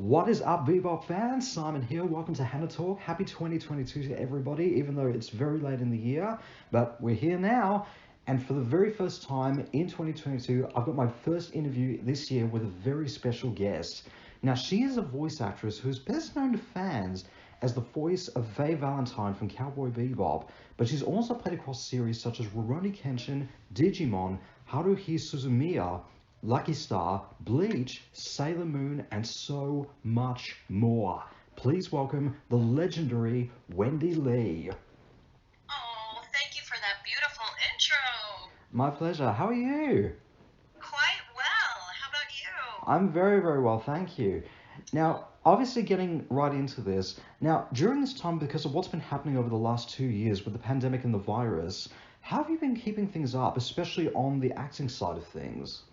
What is up, Bebop fans? Simon here. Welcome to HannaTalk. Happy 2022 to everybody, even though it's very late in the year, but we're here now. And for the very first time in 2022, I've got my first interview this year with a very special guest. Now, she is a voice actress who's best known to fans as the voice of Faye Valentine from Cowboy Bebop, but she's also played across series such as Rurouni Kenshin, Digimon, Haruhi Suzumiya, Lucky Star, Bleach, Sailor Moon, and so much more. Please welcome the legendary Wendee Lee. Oh, thank you for that beautiful intro. My pleasure. How are you? Quite well. How about you? I'm very, very well, thank you. Now, obviously, getting right into this, now, during this time, because of what's been happening over the last 2 years with the pandemic and the virus, how have you been keeping things up, especially on the acting side of things?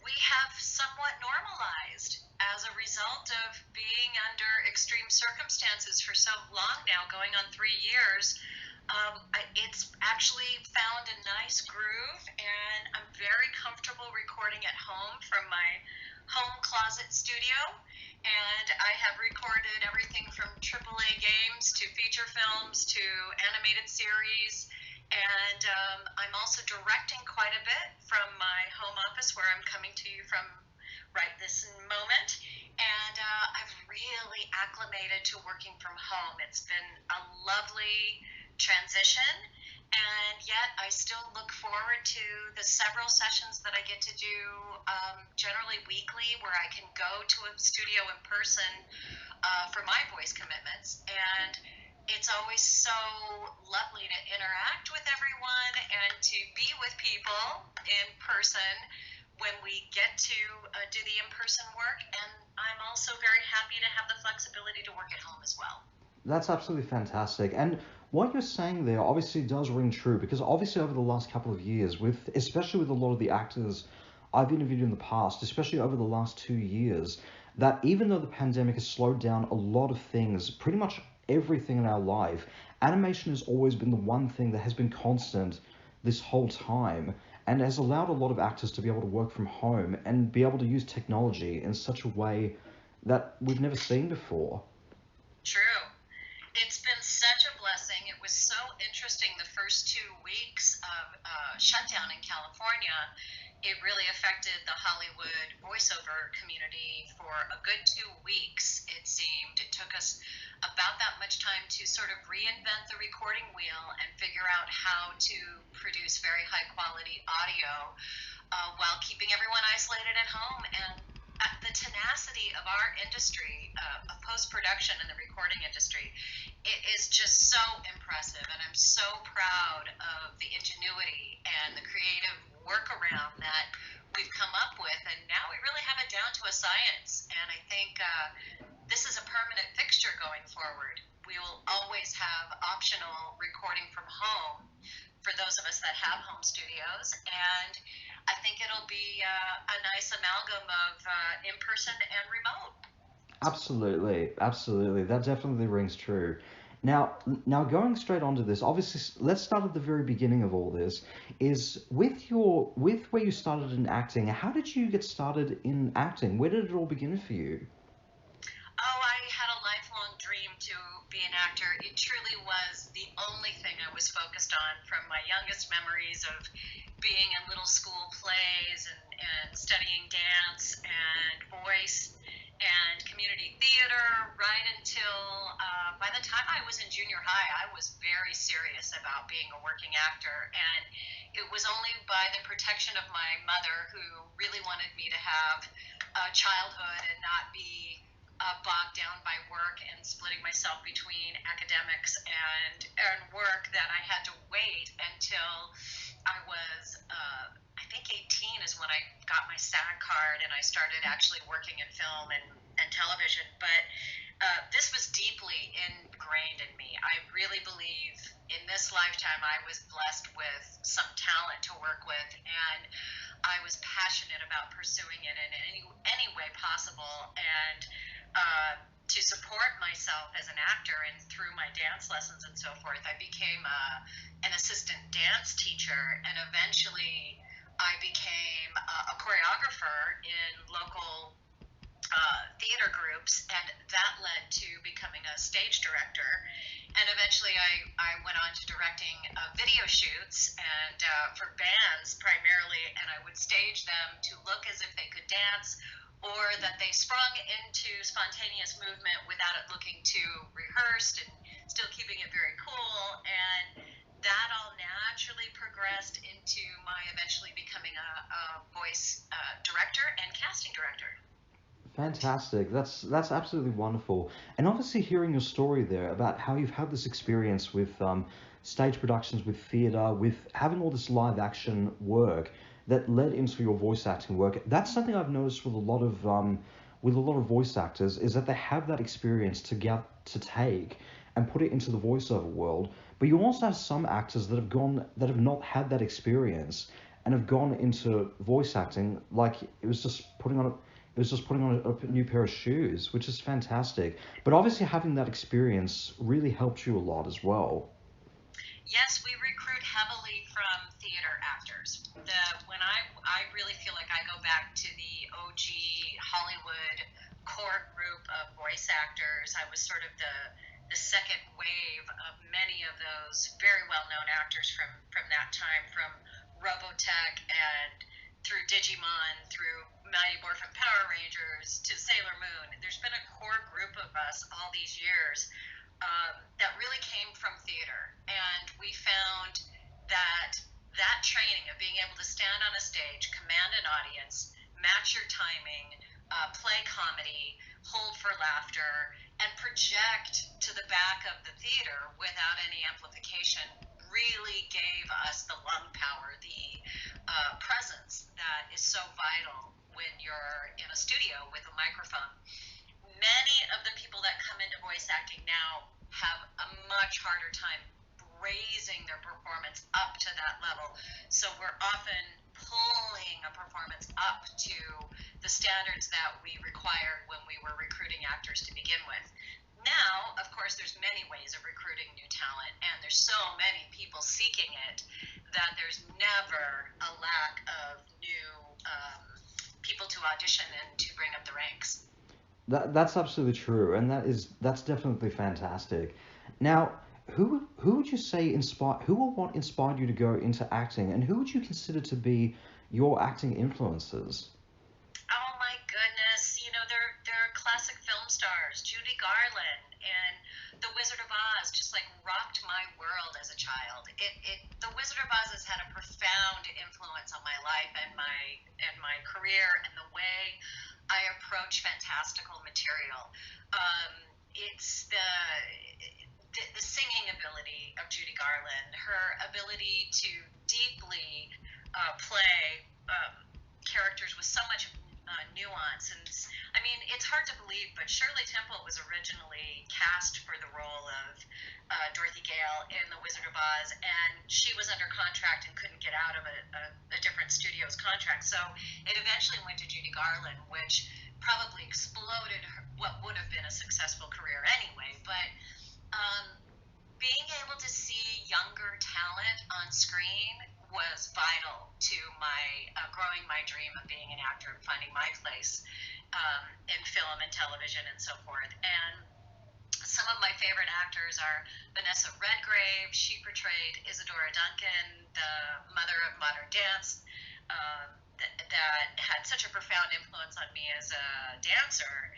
We have somewhat normalized as a result of being under extreme circumstances for so long now, going on 3 years. It's actually found a nice groove, and I'm very comfortable recording at home from my home closet studio. And I have recorded everything from AAA games to feature films to animated series. And I'm also directing quite a bit from my home office where I'm coming to you from right this moment. And I've really acclimated to working from home. It's been a lovely transition, and yet I still look forward to the several sessions that I get to do, generally weekly, where I can go to a studio in person for my voice commitments. And it's always so lovely to interact with everyone and to be with people in person when we get to do the in-person work. And I'm also very happy to have the flexibility to work at home as well. That's absolutely fantastic. And what you're saying there obviously does ring true because obviously over the last couple of years, with especially with a lot of the actors I've interviewed in the past, especially over the last 2 years, that even though the pandemic has slowed down a lot of things, pretty much everything in our life, animation has always been the one thing that has been constant this whole time and has allowed a lot of actors to be able to work from home and be able to use technology in such a way that we've never seen before. True. It's been such a blessing. It was so interesting the first 2 weeks of shutdown in California. It really affected the Hollywood voiceover community for a good 2 weeks, it seemed. It took us about that much time to sort of reinvent the recording wheel and figure out how to produce very high quality audio while keeping everyone isolated at home. And the tenacity of our industry, of post production in the recording industry, it is just so impressive. And I'm so proud of the ingenuity and the creative workaround that we've come up with. And now we really have it down to a science. And I think this is a permanent fixture going forward. We will always have optional recording from home for those of us that have home studios. And I think it'll be a nice amalgam of in person and remote. Absolutely, absolutely. That definitely rings true. Now going straight onto this, obviously, let's start at the very beginning of all this. Is with where you started in acting. How did you get started in acting? Where did it all begin for you? Oh, I had a lifelong dream to be an actor. It truly was the only thing I was focused on from my youngest memories of being in little school plays and studying dance and voice and community theater right until by the time I was in junior high, I was very serious about being a working actor. And it was only by the protection of my mother, who really wanted me to have a childhood and not be bogged down by work and splitting myself between academics and work, that I had to wait until I was, I think 18 is when I got my SAG card and I started actually working in film and television. But this was deeply ingrained in me. I really believe in this lifetime I was blessed with some talent to work with, and I was passionate about pursuing it in any way possible. And to support myself as an actor and through my dance lessons and so forth, I became an assistant dance teacher, and eventually I became a choreographer in local theater groups, and that led to becoming a stage director. And eventually, I went on to directing video shoots and for bands primarily, and I would stage them to look as if they could dance or that they sprung into spontaneous movement without it looking too rehearsed and still keeping it very cool. And that all naturally progressed into my eventually becoming a voice director and casting director. Fantastic. That's absolutely wonderful. And obviously hearing your story there about how you've had this experience with stage productions, with theatre, with having all this live action work that led into your voice acting work. That's something I've noticed with a lot of voice actors is that they have that experience to take and put it into the voiceover world. But you also have some actors that have not had that experience and have gone into voice acting like it was just putting on a new pair of shoes, which is fantastic. But obviously having that experience really helped you a lot as well. Yes, we recruit heavily from theater actors. When I really feel like I go back to the OG Hollywood core group of voice actors. I was sort of the second wave of many of those very well known actors from that time, from Robotech and through Digimon, through Mighty Morphin Power Rangers to Sailor Moon. There's been a core group of us all these years that really came from theater, and we found that that training of being able to stand on a stage, command an audience, match your timing, play comedy, hold for laughter, and project to the back of the theater without any amplification really gave us the lung power, the presence that is so vital when you're in a studio with a microphone. Many of the people that come into voice acting now have a much harder time raising their performance up to that level. So we're often pulling a performance up to the standards that we required when we were recruiting actors to begin with. Now, of course, there's many ways of recruiting new talent, and there's so many people seeking it that there's never a lack of new people to audition and to bring up the ranks. That's absolutely true, and that's definitely fantastic. Now, who would you say who or what inspired you to go into acting, and who would you consider to be your acting influences? Oh my goodness, they're classic film stars. Judy Garland and The Wizard of Oz just like rocked my world as a child. The Wizard of Oz has had a profound influence on my life and my career and the way I approach fantastical material. It's the singing ability of Judy Garland, her ability to deeply play characters with so much nuance. And I mean, it's hard to believe, but Shirley Temple was originally cast for the role of Dorothy Gale in The Wizard of Oz, and she was under contract and couldn't get out of a different studio's contract. So it eventually went to Judy Garland, which probably exploded what would have been a successful career anyway. But being able to see younger talent on screen was vital to my growing my dream of being an actor and finding my place in film and television and so forth. And some of my favorite actors are Vanessa Redgrave. She portrayed Isadora Duncan, the mother of modern dance, that had such a profound influence on me as a dancer.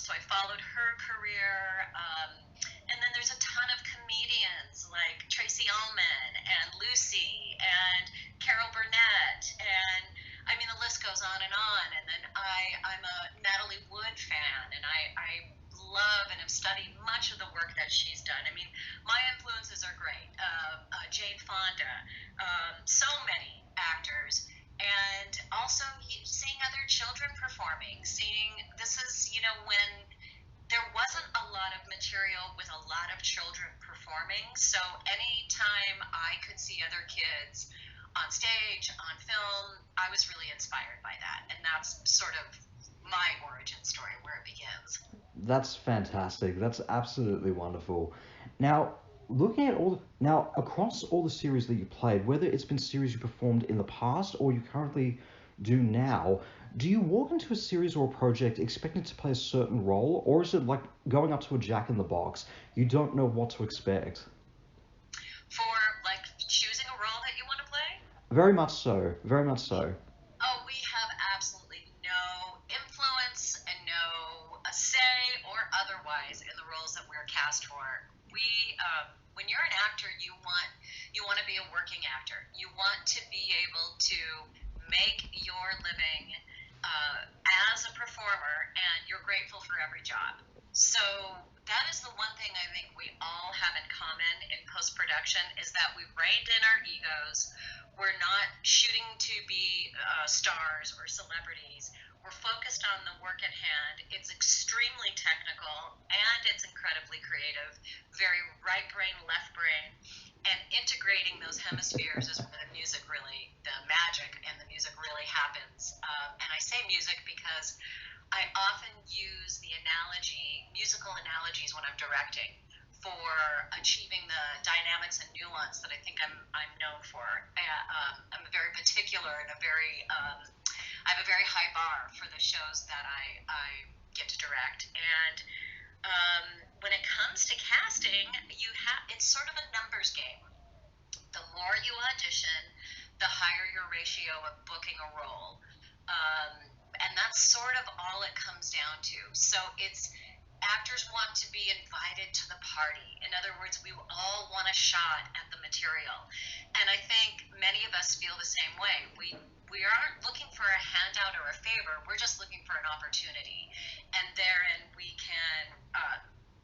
So I followed her career. And then there's a ton of comedians like Tracy Ullman and Lucy and Carol Burnett. And I mean, the list goes on and on. And then I'm a Natalie Wood fan, and I love and have studied much of the work that she's done. I mean, my influences are great. Jane Fonda, so many actors. And also seeing other children performing, this is, when there wasn't a lot of material with a lot of children performing. So anytime I could see other kids on stage, on film, I was really inspired by that. And that's sort of my origin story, where it begins. That's fantastic. That's absolutely wonderful. Now, across all the series that you played, whether it's been series you performed in the past or you currently do now, Do you walk into a series or a project expecting to play a certain role, or is it like going up to a Jack in the Box? You don't know what to expect. For like choosing a role that you want to play? Very much so. Very much so. Oh, we have absolutely no influence and no say or otherwise in the roles that we're cast for. We, when you're an actor, you want to be a working actor. You want to be able to make your living as a performer, and you're grateful for every job. So that is the one thing I think we all have in common in post-production is that we reined in our egos. We're not shooting to be stars or celebrities. We're focused on the work at hand. It's extremely technical and it's incredibly creative, very right brain, left brain, and integrating those hemispheres is where the magic and the music really happens. And I say music because I often use musical analogies when I'm directing for achieving the dynamics and nuance that I think I'm known for. I'm very particular and I have a very high bar for the shows that I get to direct. And when it comes to casting, it's sort of a numbers game. The more you audition, the higher your ratio of booking a role. And that's sort of all it comes down to. So actors want to be invited to the party. In other words, we all want a shot at the material. And I think many of us feel the same way. We aren't looking for a handout or a favor. We're just looking for an opportunity. And therein we can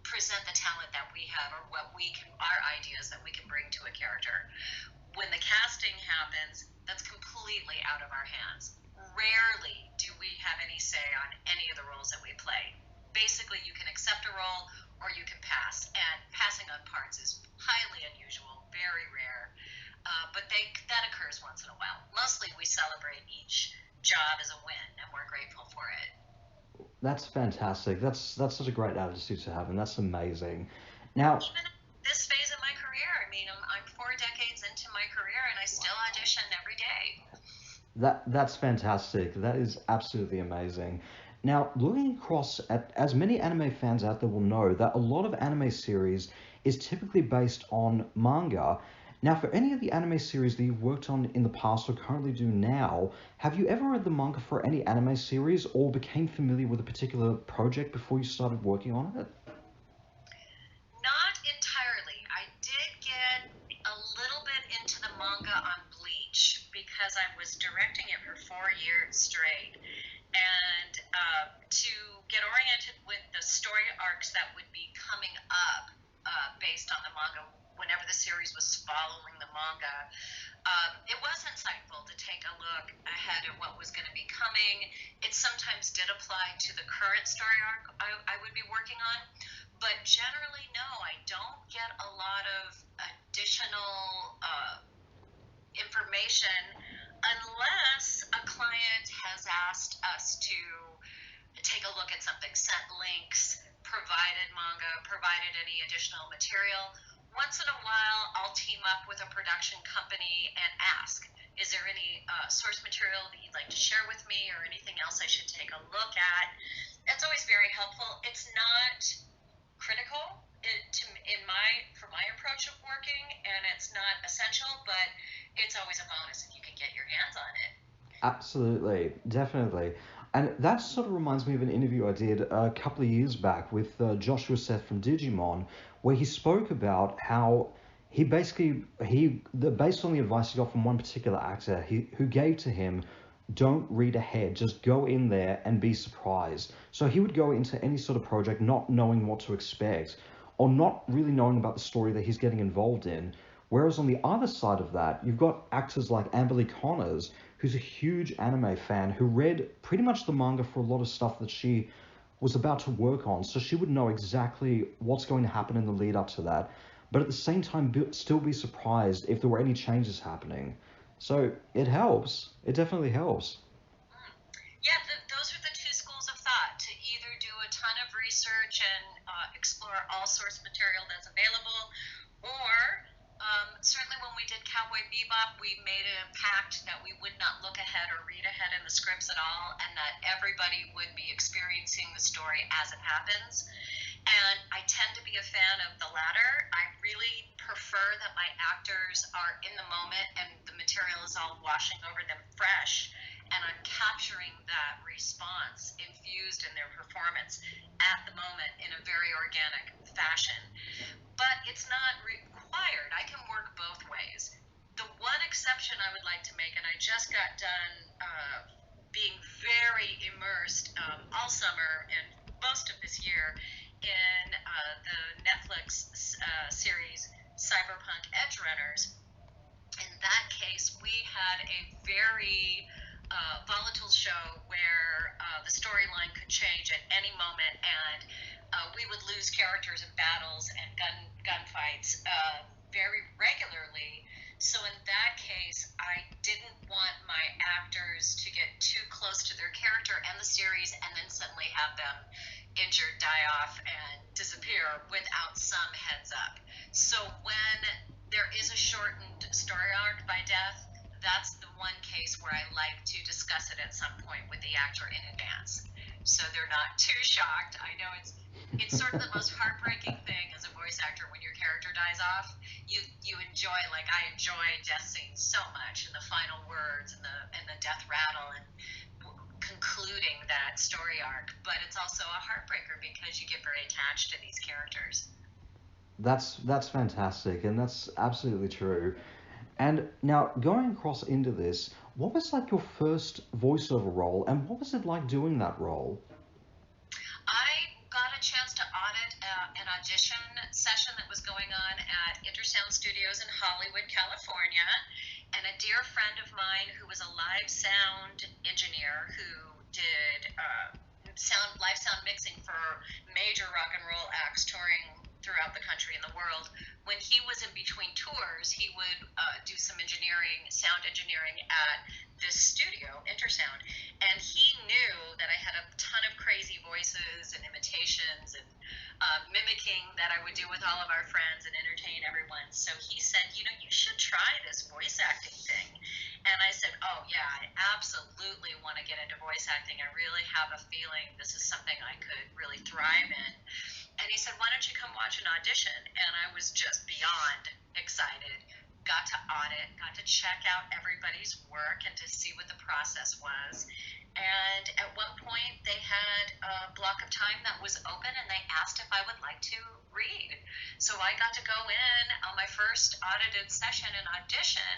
present the talent that we have or our ideas that we can bring to a character. When the casting happens, that's completely out of our hands. Rarely do we have any say on any of the roles that we play. Basically, you can accept a role or you can pass, and passing on parts is highly unusual, very rare, but that occurs once in a while. Mostly we celebrate each job as a win, and we're grateful for it. That's fantastic. That's such a great attitude to have, and that's amazing. Now, even this phase of my career, I mean, I'm 4 decades into my career, and I still audition every day. That's fantastic. That is absolutely amazing. Now, looking across at as many anime fans out there will know that a lot of anime series is typically based on manga. Now, for any of the anime series that you've worked on in the past or currently do now, have you ever read the manga for any anime series or became familiar with a particular project before you started working on it? Not entirely. I did get a little bit into the manga on Bleach because I was directing it for 4 years straight. And to get oriented with the story arcs that would be coming up based on the manga, whenever the series was following the manga, it was insightful to take a look ahead at what was going to be coming. It sometimes did apply to the current story arc I would be working on, but generally, no, I don't get a lot of additional information unless a client has asked us to take a look at something, sent links, provided manga, provided any additional material. Once in a while, I'll team up with a production company and ask, is there any source material that you'd like to share with me or anything else I should take a look at? It's always very helpful. It's not critical for my approach of working, and it's not essential, but it's always a bonus if you can get your hands on it. Absolutely, definitely. And that sort of reminds me of an interview I did a couple of years back with Joshua Seth from Digimon, where he spoke about how based on the advice he got from one particular actor who gave to him, don't read ahead, just go in there and be surprised. So he would go into any sort of project not knowing what to expect, or not really knowing about the story that he's getting involved in. Whereas on the other side of that, you've got actors like Amber Lee Connors, who's a huge anime fan, who read pretty much the manga for a lot of stuff that she was about to work on, so she would know exactly what's going to happen in the lead up to that, but at the same time still be surprised if there were any changes happening. So it helps. It definitely helps. Yeah, those are the two schools of thought, to either do a ton of research and explore all source material that's available, or Certainly when we did Cowboy Bebop, we made a pact that we would not look ahead or read ahead in the scripts at all, and that everybody would be experiencing the story as it happens. And I tend to be a fan of the latter. I really prefer that my actors are in the moment and the material is all washing over them fresh, and I'm capturing that response infused in their performance at the moment in a very organic fashion. But it's not required. I can work both ways. The one exception I would like to make, and I just got done being very immersed all summer and most of this year in the Netflix series Cyberpunk Edge Runners. In that case, we had a very volatile show where the storyline could change at any moment, and we would lose characters in battles and gunfights very regularly. So in that case, I didn't want my actors to get too close to their character and the series, and then suddenly have them injured, die off, and disappear without some heads up. So when there is a shortened story arc by death, that's the one case where I like to discuss it at some point with the actor in advance, so they're not too shocked. I know it's sort of the most heartbreaking thing as a voice actor when your character dies off. You enjoy, like I enjoy death scenes so much, and the final words and the death rattle and concluding that story arc. But it's also a heartbreaker because you get very attached to these characters. That's fantastic, and that's absolutely true. And now going across into this, what was like your first voiceover role, and what was it like doing that role? I got a chance to audit an audition session that was going on at Intersound Studios in Hollywood, California. And a dear friend of mine who was a live sound engineer who did live sound mixing for major rock and roll acts touring throughout the country and the world. When he was in between tours, he would do some sound engineering at this studio, Intersound, and he knew that I had a ton of crazy voices and imitations and mimicking that I would do with all of our friends and entertain everyone. So he said, you should try this voice acting thing. And I said, oh, yeah, I absolutely want to get into voice acting. I really have a feeling this is something I could really thrive in. And he said, why don't you come watch an audition? And I was just beyond excited. Got to audit, got to check out everybody's work and to see what the process was. And at one point, they had a block of time that was open, and they asked if I would like to read. So I got to go in on my first audited session and audition,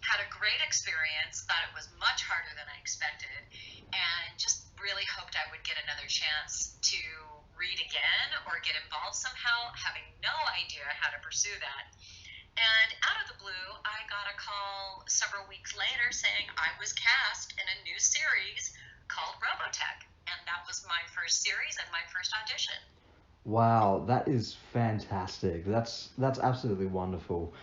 had a great experience, thought it was much harder than I expected, and just really hoped I would get another chance to read again or get involved somehow, having no idea how to pursue that. And out of the blue, I got a call several weeks later saying I was cast in a new series called Robotech. And that was my first series and my first audition. Wow, that is fantastic. That's absolutely wonderful.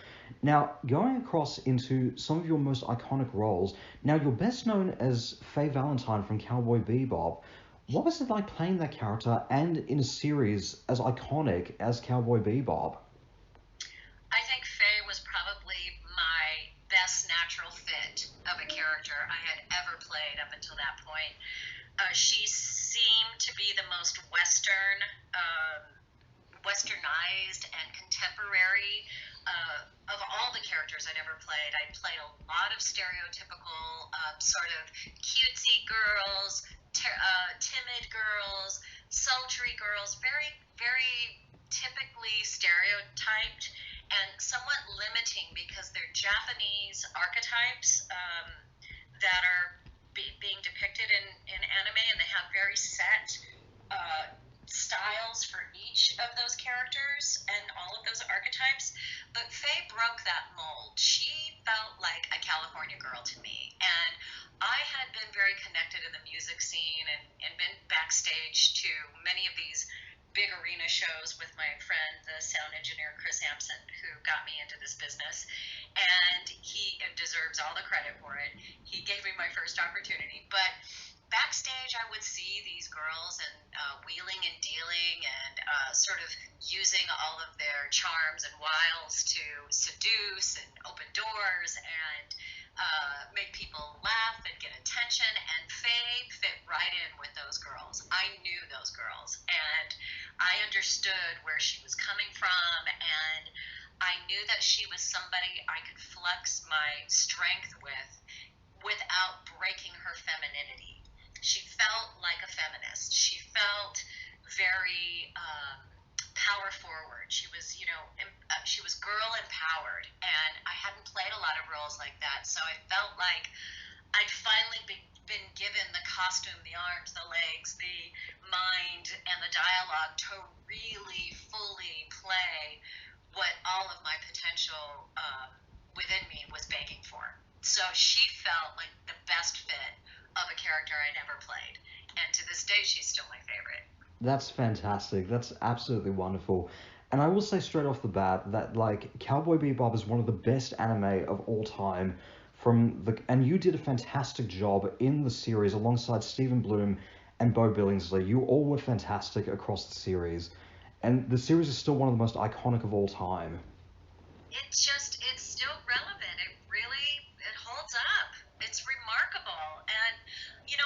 Now, going across into some of your most iconic roles, now you're best known as Faye Valentine from Cowboy Bebop. What was it like playing that character and in a series as iconic as Cowboy Bebop? I think Faye was probably my best natural fit of a character I had ever played up until that point. She seemed to be the most westernized and contemporary of all the characters I'd ever played. I played a lot of stereotypical sort of cutesy girls, timid girls, sultry girls, very, very typically stereotyped and somewhat limiting because they're Japanese archetypes that are being depicted in anime, and they have very set styles for each of those characters and all of those archetypes. But Faye broke that mold. She felt like a California girl to me. And I had been very connected in the music scene and been backstage to many of these big arena shows with my friend, the sound engineer Chris Sampson, who got me into this business. And he deserves all the credit for it. He gave me my first opportunity. But backstage, I would see these girls and wheeling and dealing and sort of using all of their charms and wiles to seduce and open doors and make people laugh and get attention. And Faye fit right in with those girls. I knew those girls, and I understood where she was coming from, and I knew that she was somebody I could flex my strength with without breaking her femininity. She felt like a feminist. She felt very power forward. She was, she was girl empowered, and I hadn't played a lot of roles like that, so I felt like I'd finally been given the costume, the arms, the legs, the mind, and the dialogue to really fully play what all of my potential within me was begging for. So she felt like the best fit of a character I'd ever played, and to this day, she's still my favorite. That's fantastic. That's absolutely wonderful. And I will say straight off the bat that like Cowboy Bebop is one of the best anime of all time. And you did a fantastic job in the series alongside Stephen Bloom and Bo Billingsley. You all were fantastic across the series, and the series is still one of the most iconic of all time. It's still relevant. It holds up. It's remarkable. And,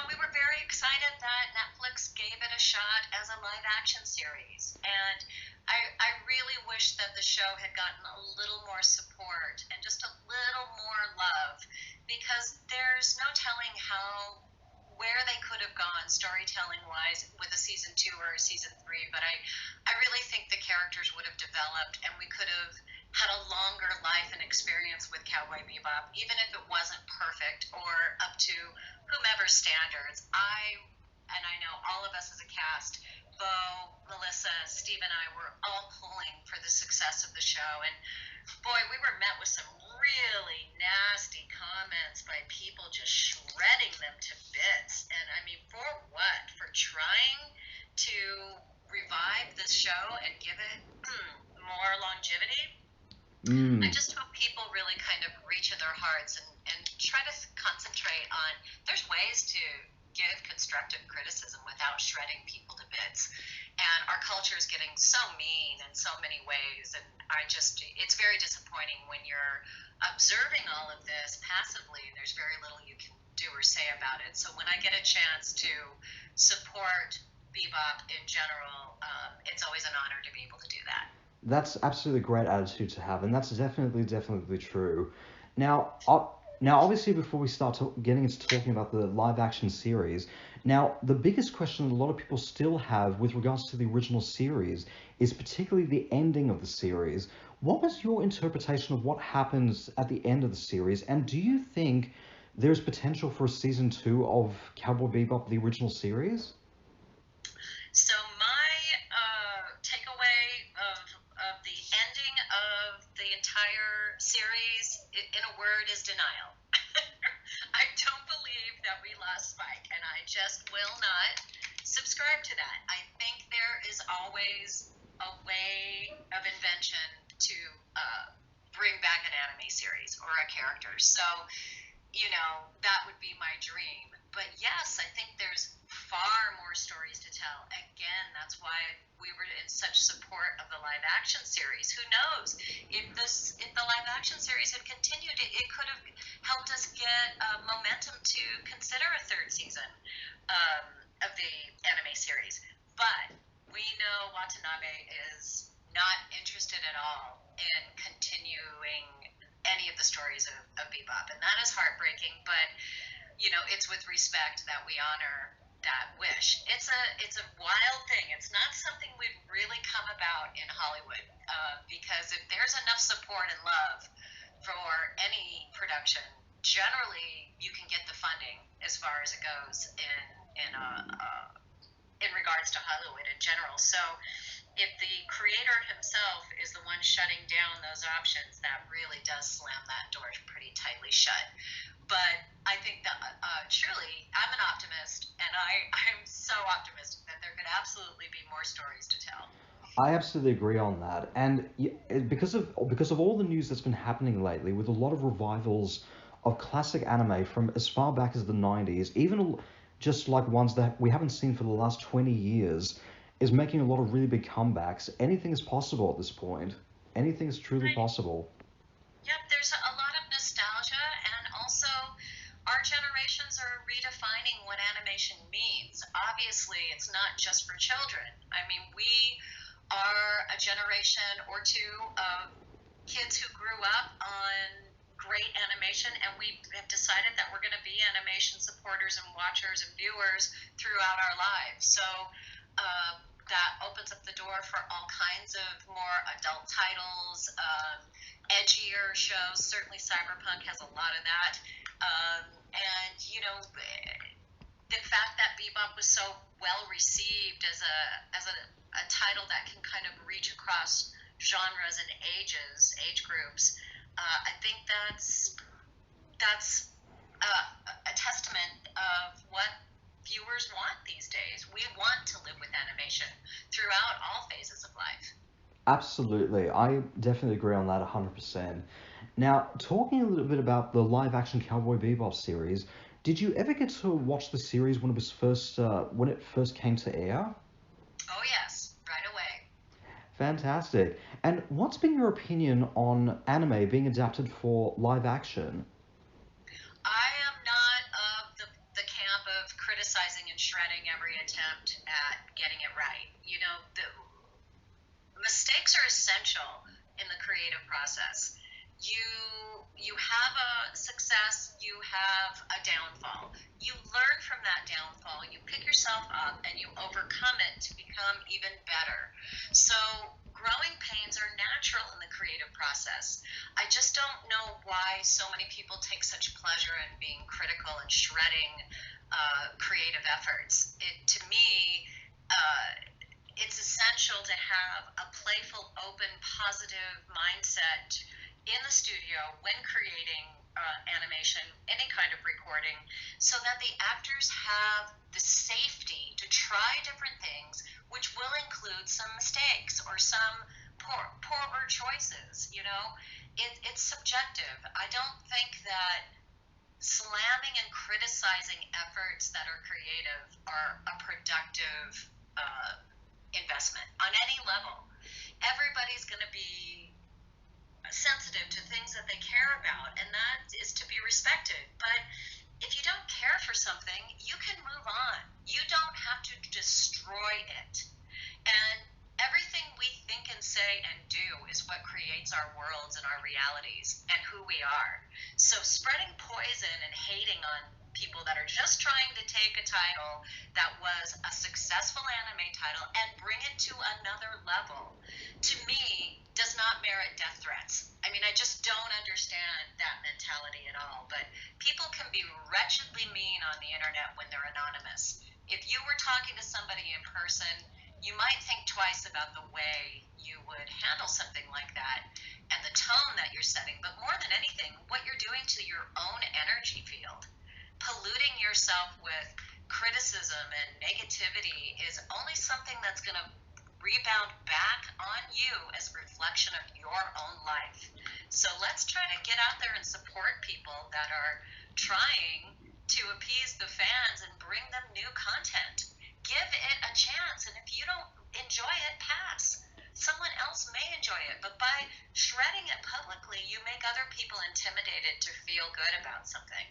we were very excited that Netflix gave it a shot as a live action series. And I really wish that the show had gotten a little more support and just a little more love, because there's no telling where they could have gone storytelling wise with a season 2 or a season 3, but I really think the characters would have developed, and we could have had a longer life and experience with Cowboy Bebop, even if it wasn't perfect or up to whomever's standards. I know all of us as a cast, Bo, Melissa, Steve, and I were all pulling for the success of the show, and boy, we were met with some really nasty comments by people just shredding them to bits. And I mean, for what? For trying to revive this show and give it more longevity? I just hope people really kind of reach in their hearts and try to concentrate on, there's ways to give constructive criticism without shredding people to bits. And our culture is getting so mean in so many ways, and it's very disappointing when you're observing all of this passively and there's very little you can do or say about it. So when I get a chance to support Bebop in general, it's always an honor to be able to do that. That's absolutely a great attitude to have, and that's definitely true. Now, obviously, before we start getting into talking about the live-action series, now, the biggest question a lot of people still have with regards to the original series is particularly the ending of the series. What was your interpretation of what happens at the end of the series, and do you think there's potential for a season 2 of Cowboy Bebop, the original series? So my takeaway of the ending of the entire series, in a word, is denial. I don't believe that we lost Spike, and I just will not subscribe to that. I think there is always a way of invention to bring back an anime series or a character. So, that would be my dream. But yes, I think there's far more stories to tell. Again, that's why we were in such support of the live action series. Who knows? If the live action series had continued, it could have helped us get momentum to consider a third season of the anime series. But we know Watanabe is not interested at all in continuing any of the stories of Bebop, and that is heartbreaking. But it's with respect that we honor that wish. It's a wild thing. It's not something we've really come about in Hollywood, because if there's enough support and love for any production, generally you can get the funding as far as it goes in regards to Hollywood in general. So if the creator himself is the one shutting down those options, that really does slam that door pretty tightly shut. But I think that truly, I'm an optimist, and I'm so optimistic that there could absolutely be more stories to tell. I absolutely agree on that, and because of all the news that's been happening lately, with a lot of revivals of classic anime from as far back as the 90s, even just like ones that we haven't seen for the last 20 years, is making a lot of really big comebacks. Anything is possible at this point. Anything is truly Right. possible. Yep, there's a lot of nostalgia, and also our generations are redefining what animation means. Obviously, it's not just for children. I mean, we are a generation or two of kids who grew up on great animation, and we have decided that we're going to be animation supporters and watchers and viewers throughout our lives. So that opens up the door for all kinds of more adult titles, edgier shows. Certainly, Cyberpunk has a lot of that. And the fact that Bebop was so well received as a title that can kind of reach across genres and age groups, I think that's a testament of what viewers want these days. We want to live with animation throughout all phases of life. Absolutely. I definitely agree on that 100%. Now, talking a little bit about the live action Cowboy Bebop series, did you ever get to watch the series when it first came to air? Oh yes, right away. Fantastic. And what's been your opinion on anime being adapted for live action? I am not of the camp of criticizing and shredding every attempt at getting it right. The mistakes are essential in the creative process. You have a success, you have a downfall. You learn from that downfall, you pick yourself up, and you overcome it to become even better. So growing pains are natural in the creative process. I just don't know why so many people take such pleasure in being critical and shredding creative efforts. To me, it's essential to have a playful, open, positive mindset in the studio when creating animation, any kind of recording, so that the actors have the safety to try different things, which will include some mistakes or some poorer choices. It's subjective. I don't think that slamming and criticizing efforts that are creative are a productive investment on any level. Everybody's going to be sensitive to things that they care about, and that is to be respected. But if you don't care for something, you can move on. You don't have to destroy it. And everything we think and say and do is what creates our worlds and our realities and who we are. So spreading poison and hating on people that are just trying to take a title that was a successful anime title and bring it to another level, to me, does not merit death threats. I mean, I just don't understand that mentality at all. But people can be wretchedly mean on the internet when they're anonymous. If you were talking to somebody in person, you might think twice about the way you would handle something like that and the tone that you're setting. But more than anything, what you're doing to your own energy field. Polluting yourself with criticism and negativity is only something that's going to rebound back on you as a reflection of your own life. So let's try to get out there and support people that are trying to appease the fans and bring them new content. Give it a chance, and if you don't enjoy it, pass. Someone else may enjoy it, but by shredding it publicly, you make other people intimidated to feel good about something.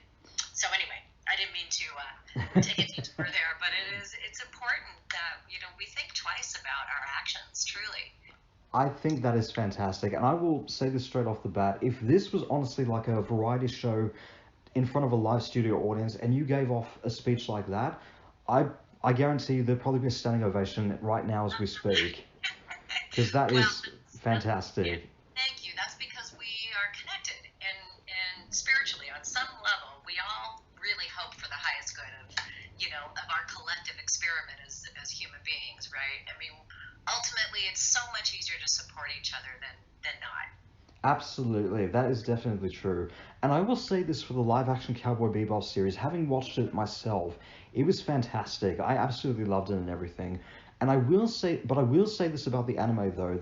So anyway, I didn't mean to take a detour there, but it's important that we think twice about our actions. Truly. I think that is fantastic, and I will say this straight off the bat. If this was honestly like a variety show in front of a live studio audience and you gave off a speech like that, I guarantee you there'd probably be a standing ovation right now as we speak. Because that is fantastic. Yeah, thank you. That's because we are connected and spiritually on some level. We all really hope for the highest good of our collective experiment as human beings, right? I mean, ultimately, it's so much easier to support each other than not. Absolutely, that is definitely true. And I will say this for the live action Cowboy Bebop series, having watched it myself, it was fantastic. I absolutely loved it and everything. And I will say this about the anime though,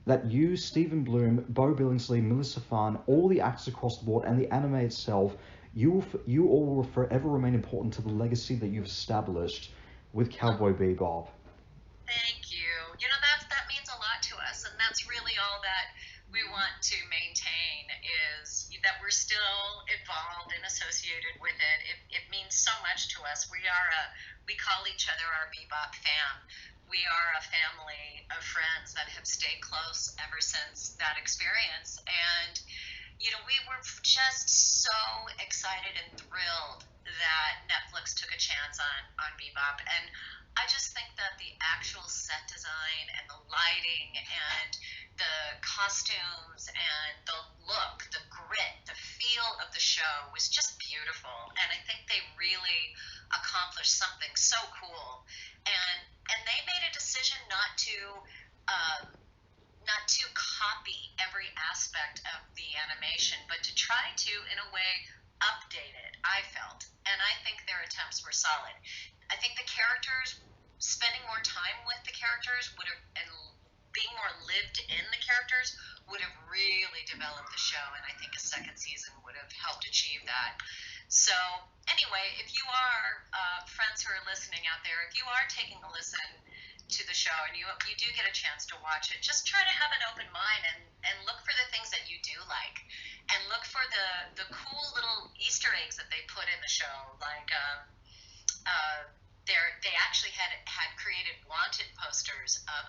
that you, Stephen Bloom, Bo Billingsley, Melissa Phan, all the actors across the board, and the anime itself, you all will forever remain important to the legacy that you've established with Cowboy Bebop. Thank you. You know, that means a lot to us, and that's really all that we want to maintain is that we're still involved and associated with it. It means so much to us. We call each other our Bebop fam. We are a family of friends that have stayed close ever since that experience. And you know, we were just so excited and thrilled that Netflix took a chance on Bebop. And I just think that the actual set design and the lighting and the costumes and the look, the grit, the feel of the show was just beautiful. And I think they really accomplished something so cool. And they made a decision not to copy every aspect of the animation, but to try to, in a way, update it, I felt. And I think their attempts were solid. I think the characters, spending more time with the characters would have, and being more lived in the characters, would have really developed the show. And I think a second season would have helped achieve that. So anyway, if you are friends who are listening out there, if you are taking a listen to the show and you do get a chance to watch it, just try to have an open mind and look for the things that you do like, and look for the cool little Easter eggs that they put in the show. Like they actually had created wanted posters of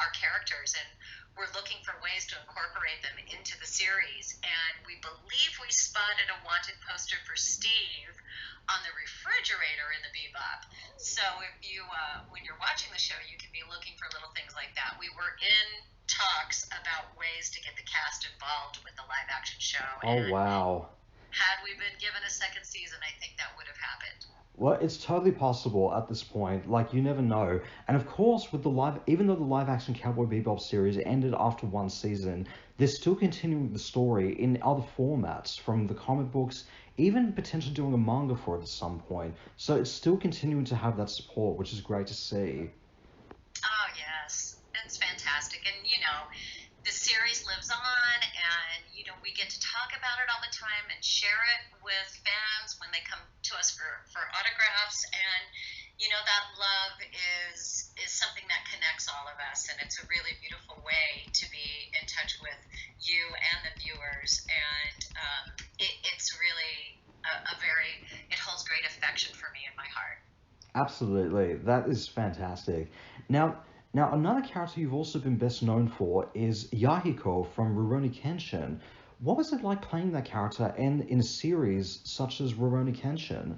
our characters, and we're looking for ways to incorporate them into the series. And we believe we spotted a wanted poster for Steve on the refrigerator in the Bebop. So if you, when you're watching the show, you can be looking for little things like that. We were in talks about ways to get the cast involved with the live action show. Oh, wow. Had we been given a second season, I think that would have happened. Well, it's totally possible at this point. Like, you never know. And of course, with the even though the live action Cowboy Bebop series ended after one season, they're still continuing the story in other formats, from the comic books, even potentially doing a manga for it at some point. So it's still continuing to have that support, which is great to see. Oh, yes. It's fantastic. And, you know, the series lives on, and, you know, we get to talk about it all the time and share it with fans when they come to us for autographs. And, you know, that love is something that connects all of us, and it's a really beautiful way to be in touch with you and the viewers. And it's really it holds great affection for me in my heart. Absolutely. That is fantastic. Now, another character you've also been best known for is Yahiko from Rurouni Kenshin. What was it like playing that character in a series such as Rurouni Kenshin?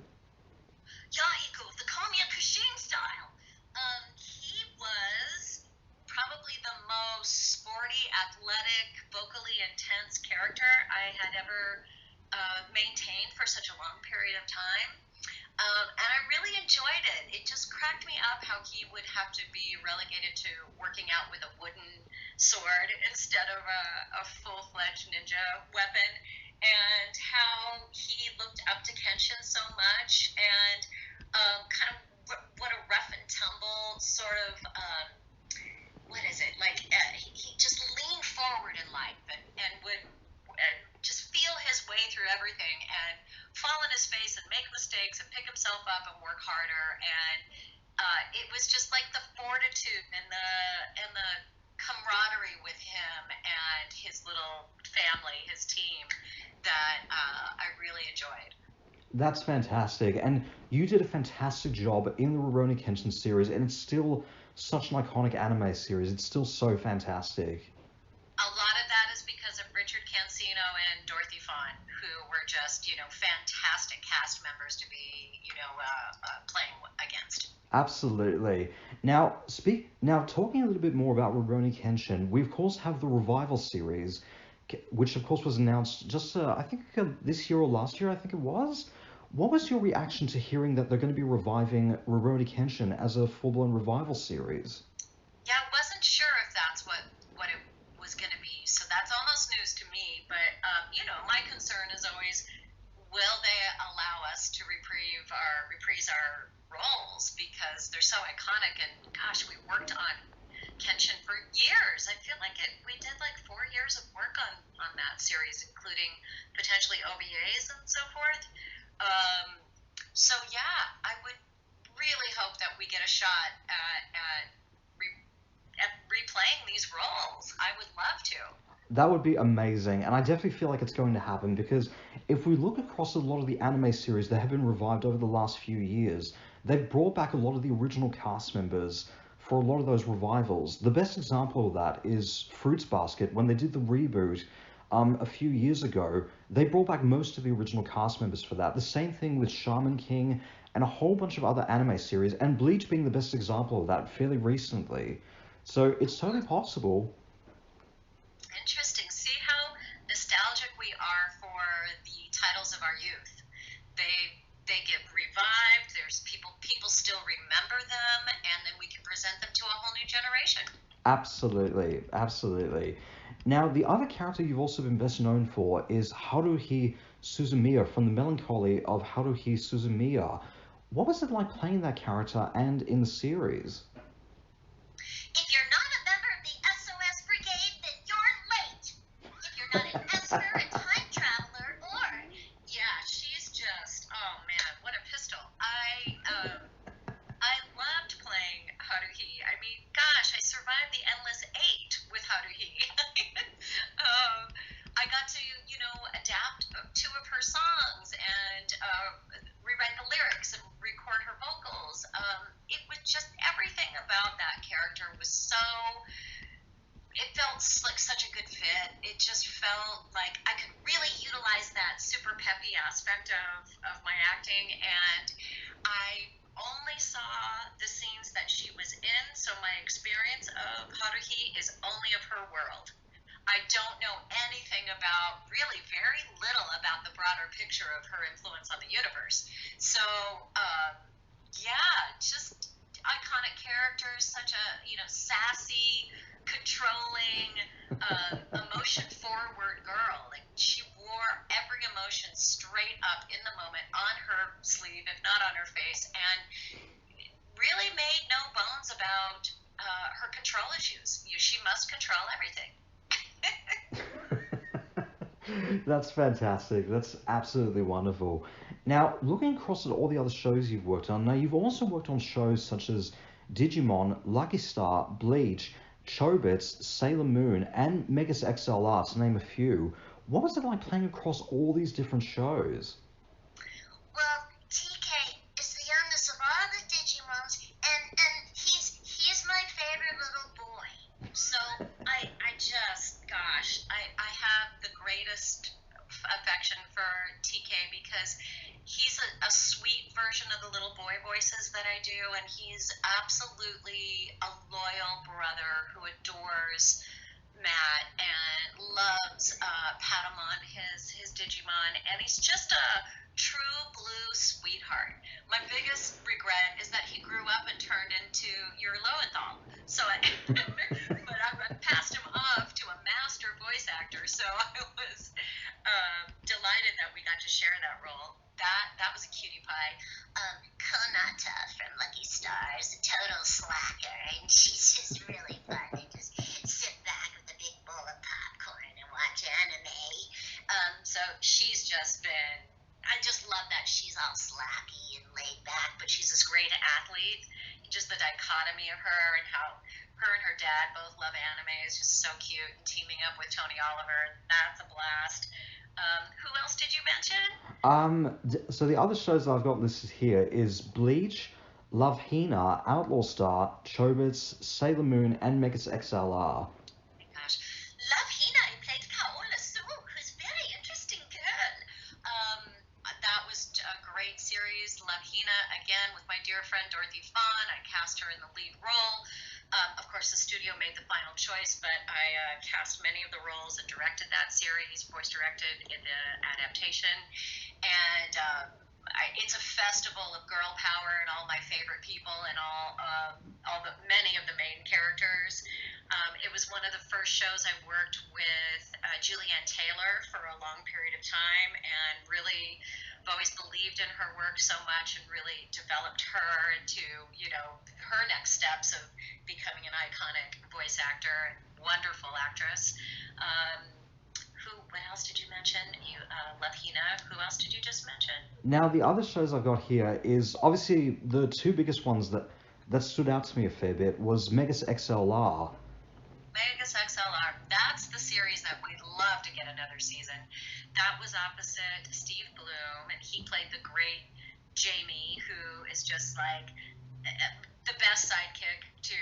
Yahiko, the Komiya Kushin style. He was probably the most sporty, athletic, vocally intense character I had ever maintained for such a long period of time. And I really enjoyed it. It just cracked me up how he would have to be relegated to working out with a wooden sword instead of a full-fledged ninja weapon, and how he looked up to Kenshin so much, and kind of what a rough and tumble sort of, what is it, like he just leaned forward in life and would just feel his way through everything and fall on his face and make mistakes and pick himself up and work harder. And it was just like the fortitude and the camaraderie with him and his little family, his team, that I really enjoyed. That's fantastic. And you did a fantastic job in the Rurouni Kenshin series, and it's still such an iconic anime series. It's still so fantastic. A lot of that is because of Richard Cancino and Dorothy Fawn, who were just, you know, fantastic cast members to be, you know, playing against. Absolutely. Now, talking a little bit more about Rurouni Kenshin, we of course have the Revival series, which of course was announced just, I think this year or last year, I think it was. What was your reaction to hearing that they're going to be reviving Rurouni Kenshin as a full-blown Revival series? Yeah, I wasn't sure if that's what it was going to be, so that's almost news to me. But you know, my concern is always, will they allow us to reprise our roles, because they're so iconic? And gosh, we worked on Kenshin for years. I feel like we did like 4 years of work on that series, including potentially OVAs and so forth. So yeah, I would really hope that we get a shot at That would be amazing, and I definitely feel like it's going to happen because if we look across a lot of the anime series that have been revived over the last few years, they've brought back a lot of the original cast members for a lot of those revivals. The best example of that is Fruits Basket. When they did the reboot a few years ago, they brought back most of the original cast members for that. The same thing with Shaman King and a whole bunch of other anime series, and Bleach being the best example of that fairly recently. So it's totally possible. Interesting. See how nostalgic we are for the titles of our youth. They get revived. There's people still remember them, and then we can present them to a whole new generation. Absolutely, absolutely. Now, the other character you've also been best known for is Haruhi Suzumiya from the Melancholy of Haruhi Suzumiya. What was it like playing that character and in the series? If you're not a member of the SOS Brigade, then you're late. If you're not an Esper, a time traveler, or yeah, she's just oh man, what a pistol. I loved playing Haruhi. I mean, gosh, I survived the Endless Eight with Haruhi. I got to, adapt two of her songs and rewrite the lyrics and record her vocals. It was just everything about that character was so. It felt like such a good fit. It just felt like I could really utilize that super peppy aspect of my acting, and I only saw the scenes that she was in, so my experience of Haruhi is only of her world. I don't know anything about, really very little about the broader picture of her influence on the universe. So, yeah, just iconic characters, such a, sassy, controlling, emotion-forward girl. Like, she wore every emotion straight up in the moment on her sleeve, if not on her face, and really made no bones about her control issues. She must control everything. That's fantastic. That's absolutely wonderful. Now, looking across at all the other shows you've worked on, now you've also worked on shows such as Digimon, Lucky Star, Bleach, Chobits, Sailor Moon, and Megas XLR, to name a few. What was it like playing across all these different shows? Well, TK is the youngest of all the Digimons, and he's my favorite little boy. So I have the greatest affection for TK because he's a sweet version of the little boy voices that I do, and he's absolutely a loyal brother who adores Matt and loves Patamon, his Digimon, and he's just a true blue sweetheart. My biggest regret is that he grew up and turned into your Lowenthal. So, but I passed him off to a master voice actor. So I was delighted that we got to share that role. That was a cutie pie. Konata from Lucky Stars, a total slacker, and she's just really fun and just sit back with a big bowl of popcorn and watch anime. So she's just been. I just love that she's all slacky and laid back, but she's this great athlete. Just the dichotomy of her and how her and her dad both love anime is just so cute. And teaming up with Tony Oliver, that's a blast. Who else did you mention? So the other shows I've got listed here is Bleach, Love Hina, Outlaw Star, Chobits, Sailor Moon, and Megas XLR. Oh my gosh. Love Hina, I played Kaola Su, who's a very interesting girl. That was a great series. Love Hina, again, with my dear friend Dorothy Fawn. I cast her in the lead role. Of course, the studio made the final choice, but I cast many of the roles and directed that series, voice directed in the adaptation. And it's a festival of girl power and all my favorite people and many of the main characters. It was one of the first shows I worked with Julianne Taylor for a long period of time, and really I've always believed in her work so much and really developed her into, her next steps of becoming an iconic voice actor and wonderful actress. What else did you mention? Love Hina. Who else did you just mention? Now, the other shows I've got here is obviously the two biggest ones that stood out to me a fair bit was Megas XLR. Megas XLR. That's the series series that we'd love to get another season. That was opposite Steve Bloom, and he played the great Jamie, who is just like the best sidekick to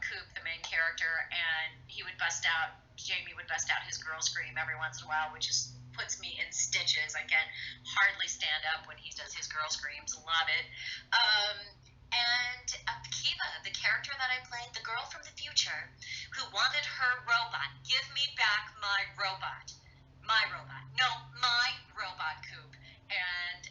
Coop, the main character, and Jamie would bust out his girl scream every once in a while, which just puts me in stitches. I can hardly stand up when he does his girl screams. Love it. And Kiva, the character that I played, the girl from the future who wanted her robot. Give me back my robot. My robot. No, my robot, Coop. And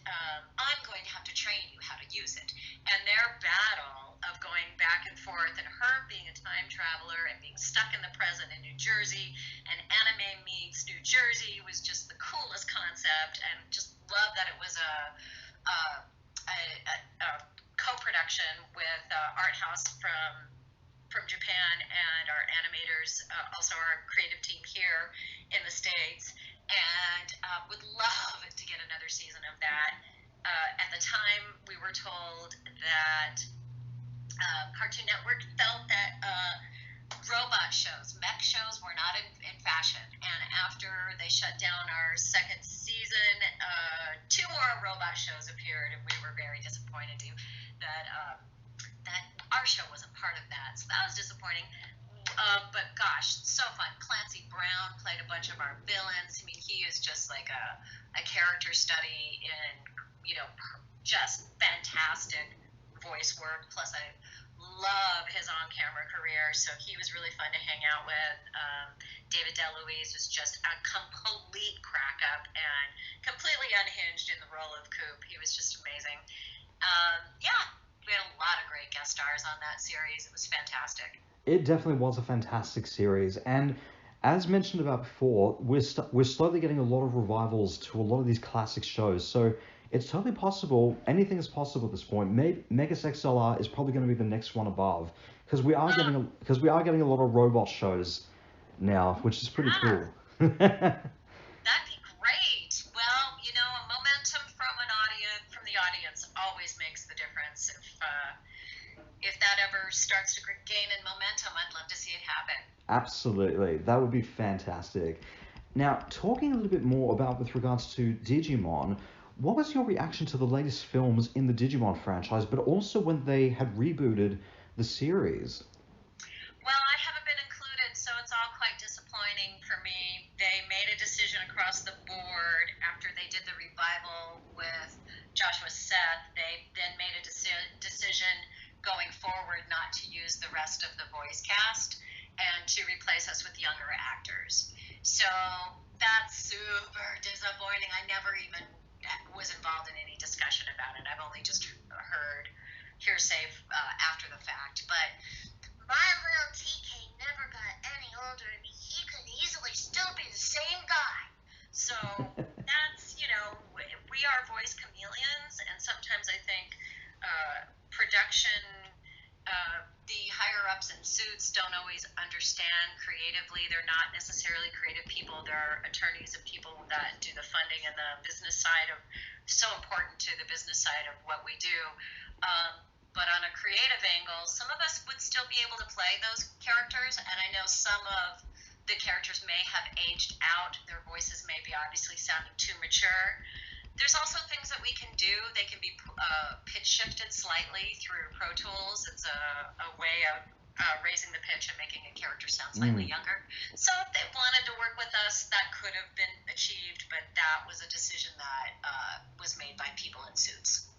I'm going to have to train you how to use it. And their battle of going back and forth, and her being a time traveler and being stuck in the present in New Jersey, and anime meets New Jersey was just the coolest concept, and just love that it was a co-production with Art House from Japan and our animators, also our creative team here in the States, and would love to get another season of that. At the time, we were told that Cartoon Network felt that robot shows, mech shows, were not in fashion. And after they shut down our second season, 2 more robot shows appeared, and we were very disappointed that our show wasn't part of that. So that was disappointing. But gosh, so fun. Clancy Brown played a bunch of our villains. I mean, he is just like a character study in, just fantastic voice work. Plus, I love his on-camera career, so he was really fun to hang out with. David DeLuise was just a complete crack-up and completely unhinged in the role of Coop. He was just amazing. We had a lot of great guest stars on that series. It was fantastic. It definitely was a fantastic series, and as mentioned about before, we're slowly getting a lot of revivals to a lot of these classic shows, so it's totally possible, anything is possible at this point. Megas XLR is probably going to be the next one above, because we are getting a lot of robot shows now, which is pretty cool. That'd be great. Well, a momentum from the audience always makes the difference. If that ever starts to gain in momentum, I'd love to see it happen. Absolutely, that would be fantastic. Now, talking a little bit more about with regards to Digimon, what was your reaction to the latest films in the Digimon franchise, but also when they had rebooted the series? Well, I haven't been included, so it's all quite disappointing for me. They made a decision across the board after they did the revival with Joshua Seth. They then made a decision going forward not to use the rest of the voice cast and to replace us with younger actors. So that's super disappointing. I never even was involved in any discussion about it. I've only just heard hearsay after the fact. But my little TK never got any older, and he could easily still be the same guy. So that's, we are voice chameleons, and sometimes I think production, the higher-ups in suits don't always understand creatively. They're not necessarily creative people. They're attorneys and people that do the funding and the business side of, so important to the business side of what we do. But on a creative angle, some of us would still be able to play those characters, and I know some of the characters may have aged out. Their voices may be obviously sounding too mature. There's also things that we can do. They can be pitch shifted slightly through Pro Tools. It's a way of raising the pitch and making a character sound slightly younger. So if they wanted to work with us, that could have been achieved, but that was a decision that was made by people in suits.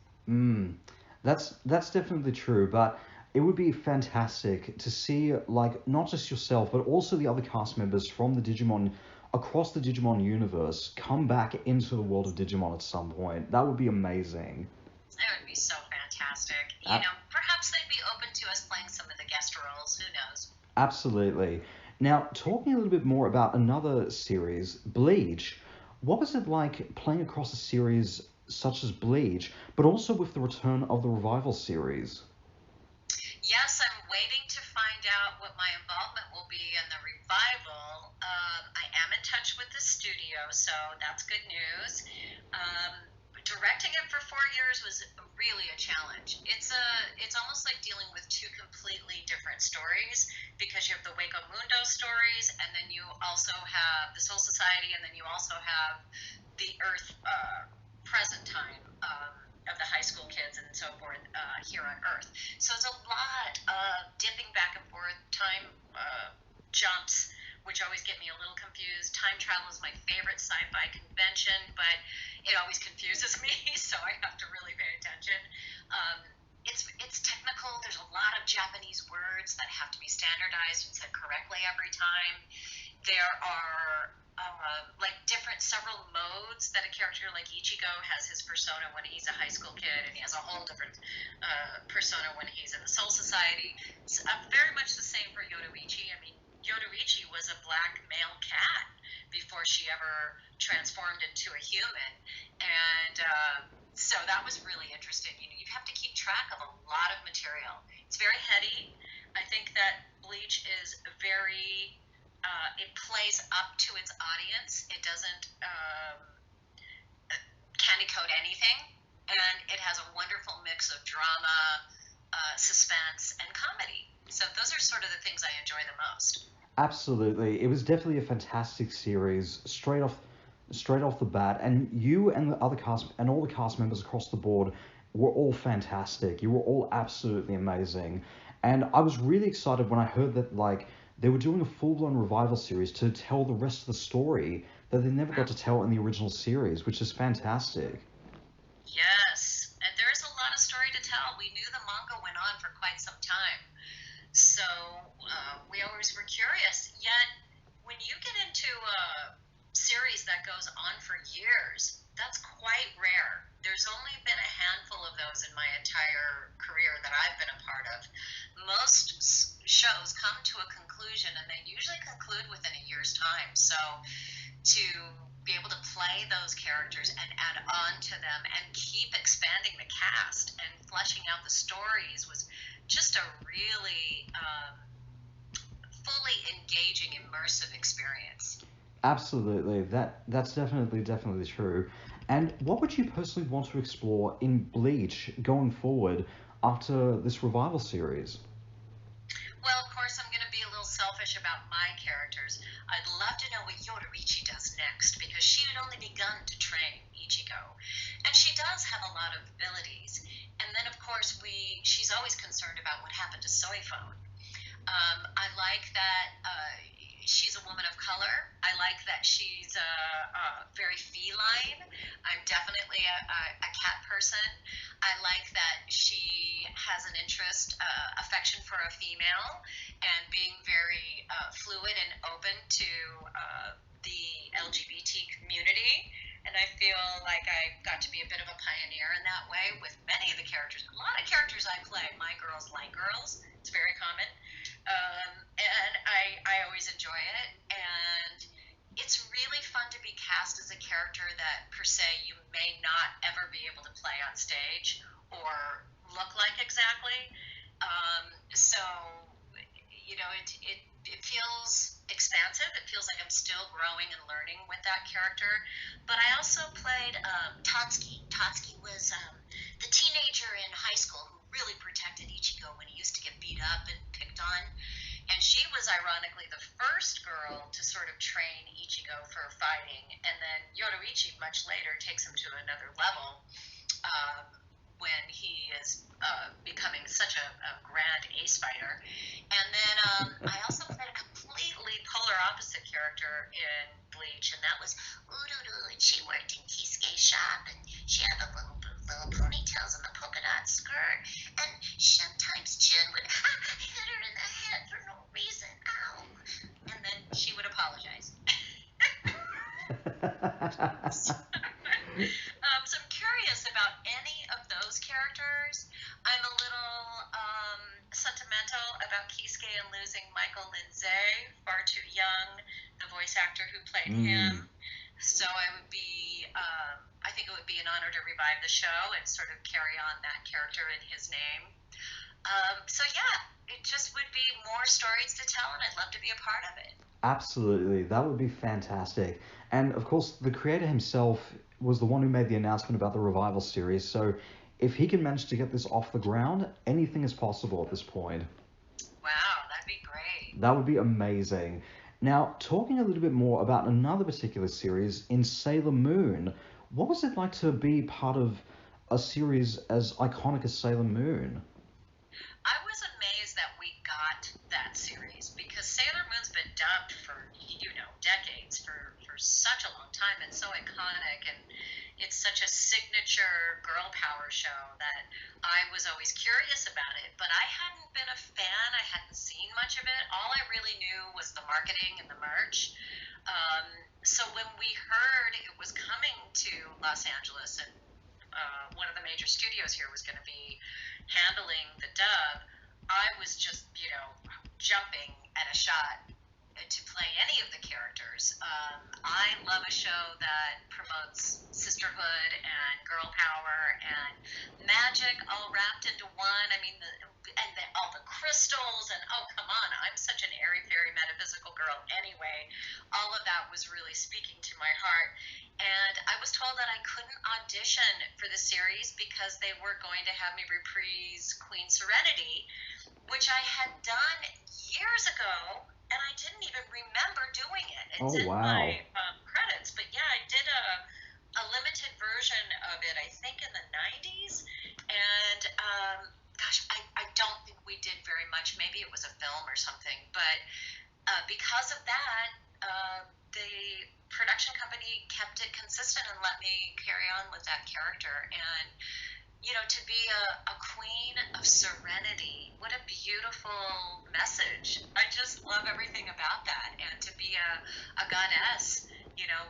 That's definitely true, but it would be fantastic to see, like, not just yourself, but also the other cast members from the Digimon, across the Digimon universe, come back into the world of Digimon at some point. That would be amazing. That would be so fantastic. Perhaps they'd be open to us playing some of the guest roles. Who knows? Absolutely. Now, talking a little bit more about another series, Bleach, what was it like playing across a series such as Bleach, but also with the return of the revival series? Yes, I'm waiting to find out what my involvement will be in the revival. I am in touch with the studio, so that's good news. Directing it for 4 years was really a challenge. It's almost like dealing with 2 completely different stories, because you have the Wako Mundo Ichigo stories, and then you also have the Soul Society, and then you also have the Earth present time of the high school kids and so forth here on Earth. So it's a lot of dipping back and forth, time jumps, which always get me a little confused. Time travel is my favorite sci-fi convention, but it always confuses me, so I have to really pay attention. It's technical. There's a lot of Japanese words that have to be standardized and said correctly every time. There are several modes that a character like Ichigo has his persona when he's a high school kid, and he has a whole different persona when he's in the Soul Society. It's very much the same for Yoruichi. I mean, Yoruichi was a black male cat before she ever transformed into a human, and so that was really interesting. You have to keep track of a lot of material. It's very heady. I think that Bleach is very it plays up to its audience. It doesn't candy coat anything, and it has a wonderful mix of drama, suspense, and comedy. So those are sort of the things I enjoy the most. Absolutely, it was definitely a fantastic series, straight off the bat, and you and the other cast and all the cast members across the board were all fantastic. You were all absolutely amazing, and I was really excited when I heard that they were doing a full-blown revival series to tell the rest of the story that they never got to tell in the original series, which is fantastic. Yes, and there is a lot of story to tell. We knew the manga went on for quite some time, so we always were curious. Yet, when you get into a series that goes on for years, that's quite rare. There's only been a handful of those in my entire career that I've been a part of. Most shows come to a conclusion, and they usually conclude within a year's time. So to be able to play those characters and add on to them and keep expanding the cast and fleshing out the stories was just a really fully engaging, immersive experience. Absolutely, that's definitely true. And what would you personally want to explore in Bleach going forward after this revival series? Well, of course, I'm going to be a little selfish about my characters. I'd love to know what Yoruichi does next, because she had only begun to train Ichigo. And she does have a lot of abilities. And then, of course, she's always concerned about what happened to Soifone. I like that she's a woman of color. I like that she's very feline. I'm definitely a cat person. I like that she has an interest, affection for a female, and being very fluid and open to the LGBT community. And I feel like I got to be a bit of a pioneer in that way with many of the characters. A lot of characters I play, my girls like girls. It's very common. And I always enjoy it. And it's really fun to be cast as a character that, per se, you may not ever be able to play on stage or look like exactly. So, it feels expansive. It feels like I'm still growing and learning with that character. But I also played Tatsuki. Tatsuki was the teenager in high school who really protected Ichigo when he used to get beat up and picked on. And she was ironically the first girl to sort of train Ichigo for fighting. And then Yoruichi much later takes him to another level when he is becoming such a grand ace fighter. And then I also played a completely polar opposite character in Bleach, and that was Ururu, and she worked in Kisuke's shop, and she had the little ponytails and the polka dot skirt, and sometimes Jin would hit her in the head for no reason, ow, and then she would apologize. So I'm curious about any of those characters. I'm a little sentimental about Kisuke and losing Michael Lindsay, far too young, the voice actor who played him. So I think it would be an honor to revive the show and sort of carry on that character in his name. So yeah, it just would be more stories to tell, and I'd love to be a part of it. Absolutely, that would be fantastic. And of course, the creator himself was the one who made the announcement about the revival series, so if he can manage to get this off the ground, anything is possible at this point. Wow, that'd be great. That would be amazing. Now, talking a little bit more about another particular series in Sailor Moon, what was it like to be part of a series as iconic as Sailor Moon? I was amazed that we got that series because Sailor Moon's been dubbed for, decades, for such a long time. It's so iconic and it's such a signature girl power show that I was always curious about it. But I hadn't been a fan, I hadn't seen much of it. All I really knew was the marketing and the merch. Um, so when we heard it was coming to Los Angeles and one of the major studios here was going to be handling the dub, I was just, jumping at a shot to play any of the characters. I love a show that promotes sisterhood and girl power and magic all wrapped into one. I mean, all the crystals and oh, come on, I'm such an airy-fairy metaphysical girl anyway. All of that was really speaking to my heart. And I was told that I couldn't audition for the series because they were going to have me reprise Queen Serenity, which I had done years ago, and I didn't even remember doing it. It's in my credits, but yeah, I did a limited version of it, I think in the 90s, and gosh, I don't think we did very much. Maybe it was a film or something, but because of that, the production company kept it consistent and let me carry on with that character. And to be a queen of serenity, what a beautiful message. I just love everything about that. And to be a goddess,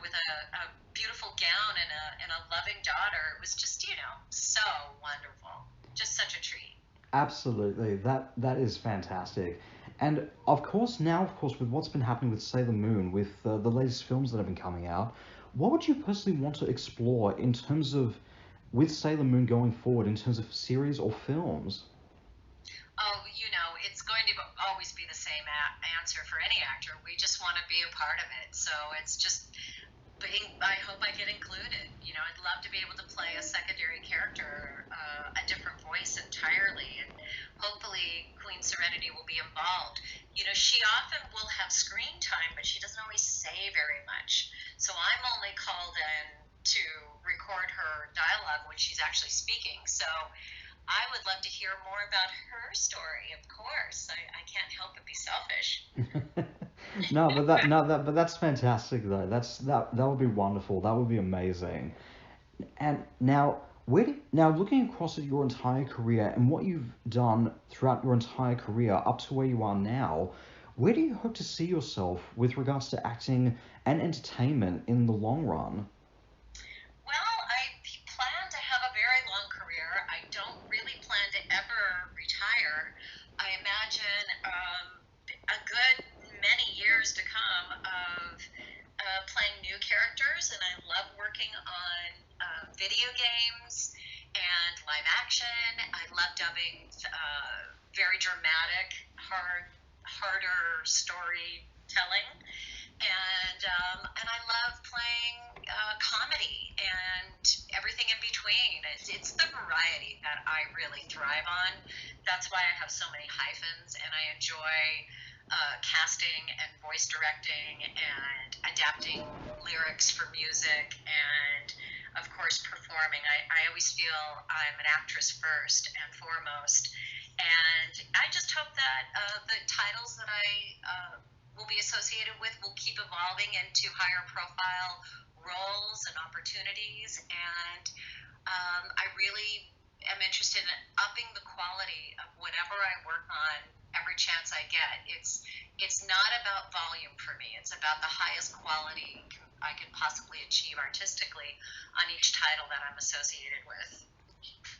with a beautiful gown and a loving daughter, it was just, so wonderful. Just such a treat. Absolutely, that is fantastic. And of course, with what's been happening with Sailor Moon, with the latest films that have been coming out, what would you personally want to explore in terms of with Sailor Moon going forward, in terms of series or films? Oh, it's going to always be the same answer for any actor. We just want to be a part of it. So it's just I hope I get included. I'd love to be able to play a secondary character, a different voice entirely, and hopefully Queen Serenity will be involved. She often will have screen time, but she doesn't always say very much. So I'm only called in to record her dialogue when she's actually speaking. So I would love to hear more about her story, of course. I can't help but be selfish. But that's fantastic though. That would be wonderful. That would be amazing. And now, looking across at your entire career and what you've done throughout your entire career up to where you are now, where do you hope to see yourself with regards to acting and entertainment in the long run? Well, I plan to have a very long career. I don't really plan to ever retire. I imagine a good many years to come of playing new characters, and I love working on video games and live action. I love dubbing very dramatic, harder storytelling, and I love playing comedy and everything in between. It's the variety that I really thrive on. That's why I have so many hyphens, and I enjoy casting and voice directing and adapting lyrics for music and, of course, performing. I always feel I'm an actress first and foremost. And I just hope that the titles that I will be associated with will keep evolving into higher profile roles and opportunities. And I really am interested in upping the quality of whatever I work on every chance I get. It's not about volume for me. It's about the highest quality I can possibly achieve artistically on each title that I'm associated with.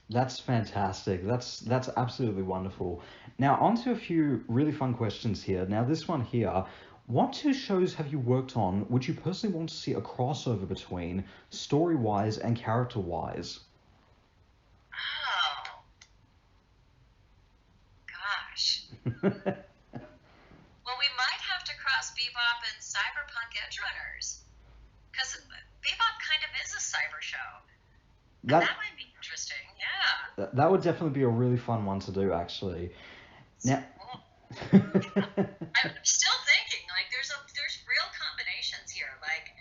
That's fantastic. That's absolutely wonderful. Now, on to a few really fun questions here. Now, this one here, what two shows have you worked on would you personally want to see a crossover between, story-wise and character-wise? Oh, gosh. Well, we might have to cross Bebop and Cyberpunk Edge Runners, because Bebop kind of is a cyber show. And that might be interesting, yeah. That would definitely be a really fun one to do, actually. Now, cool. I'm still thinking, like, there's real combinations here. Like,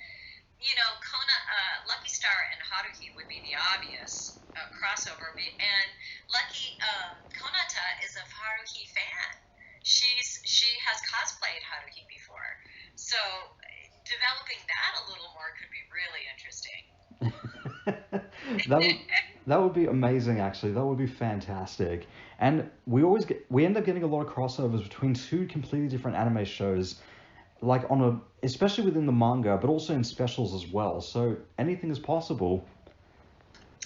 Lucky Star and Haruhi would be the obvious crossover. And Konata is a Haruhi fan. She has cosplayed Haruhi before. So developing that a little more could be really interesting. That would be amazing, actually. That would be fantastic. And we end up getting a lot of crossovers between two completely different anime shows, like especially within the manga, but also in specials as well. So anything is possible.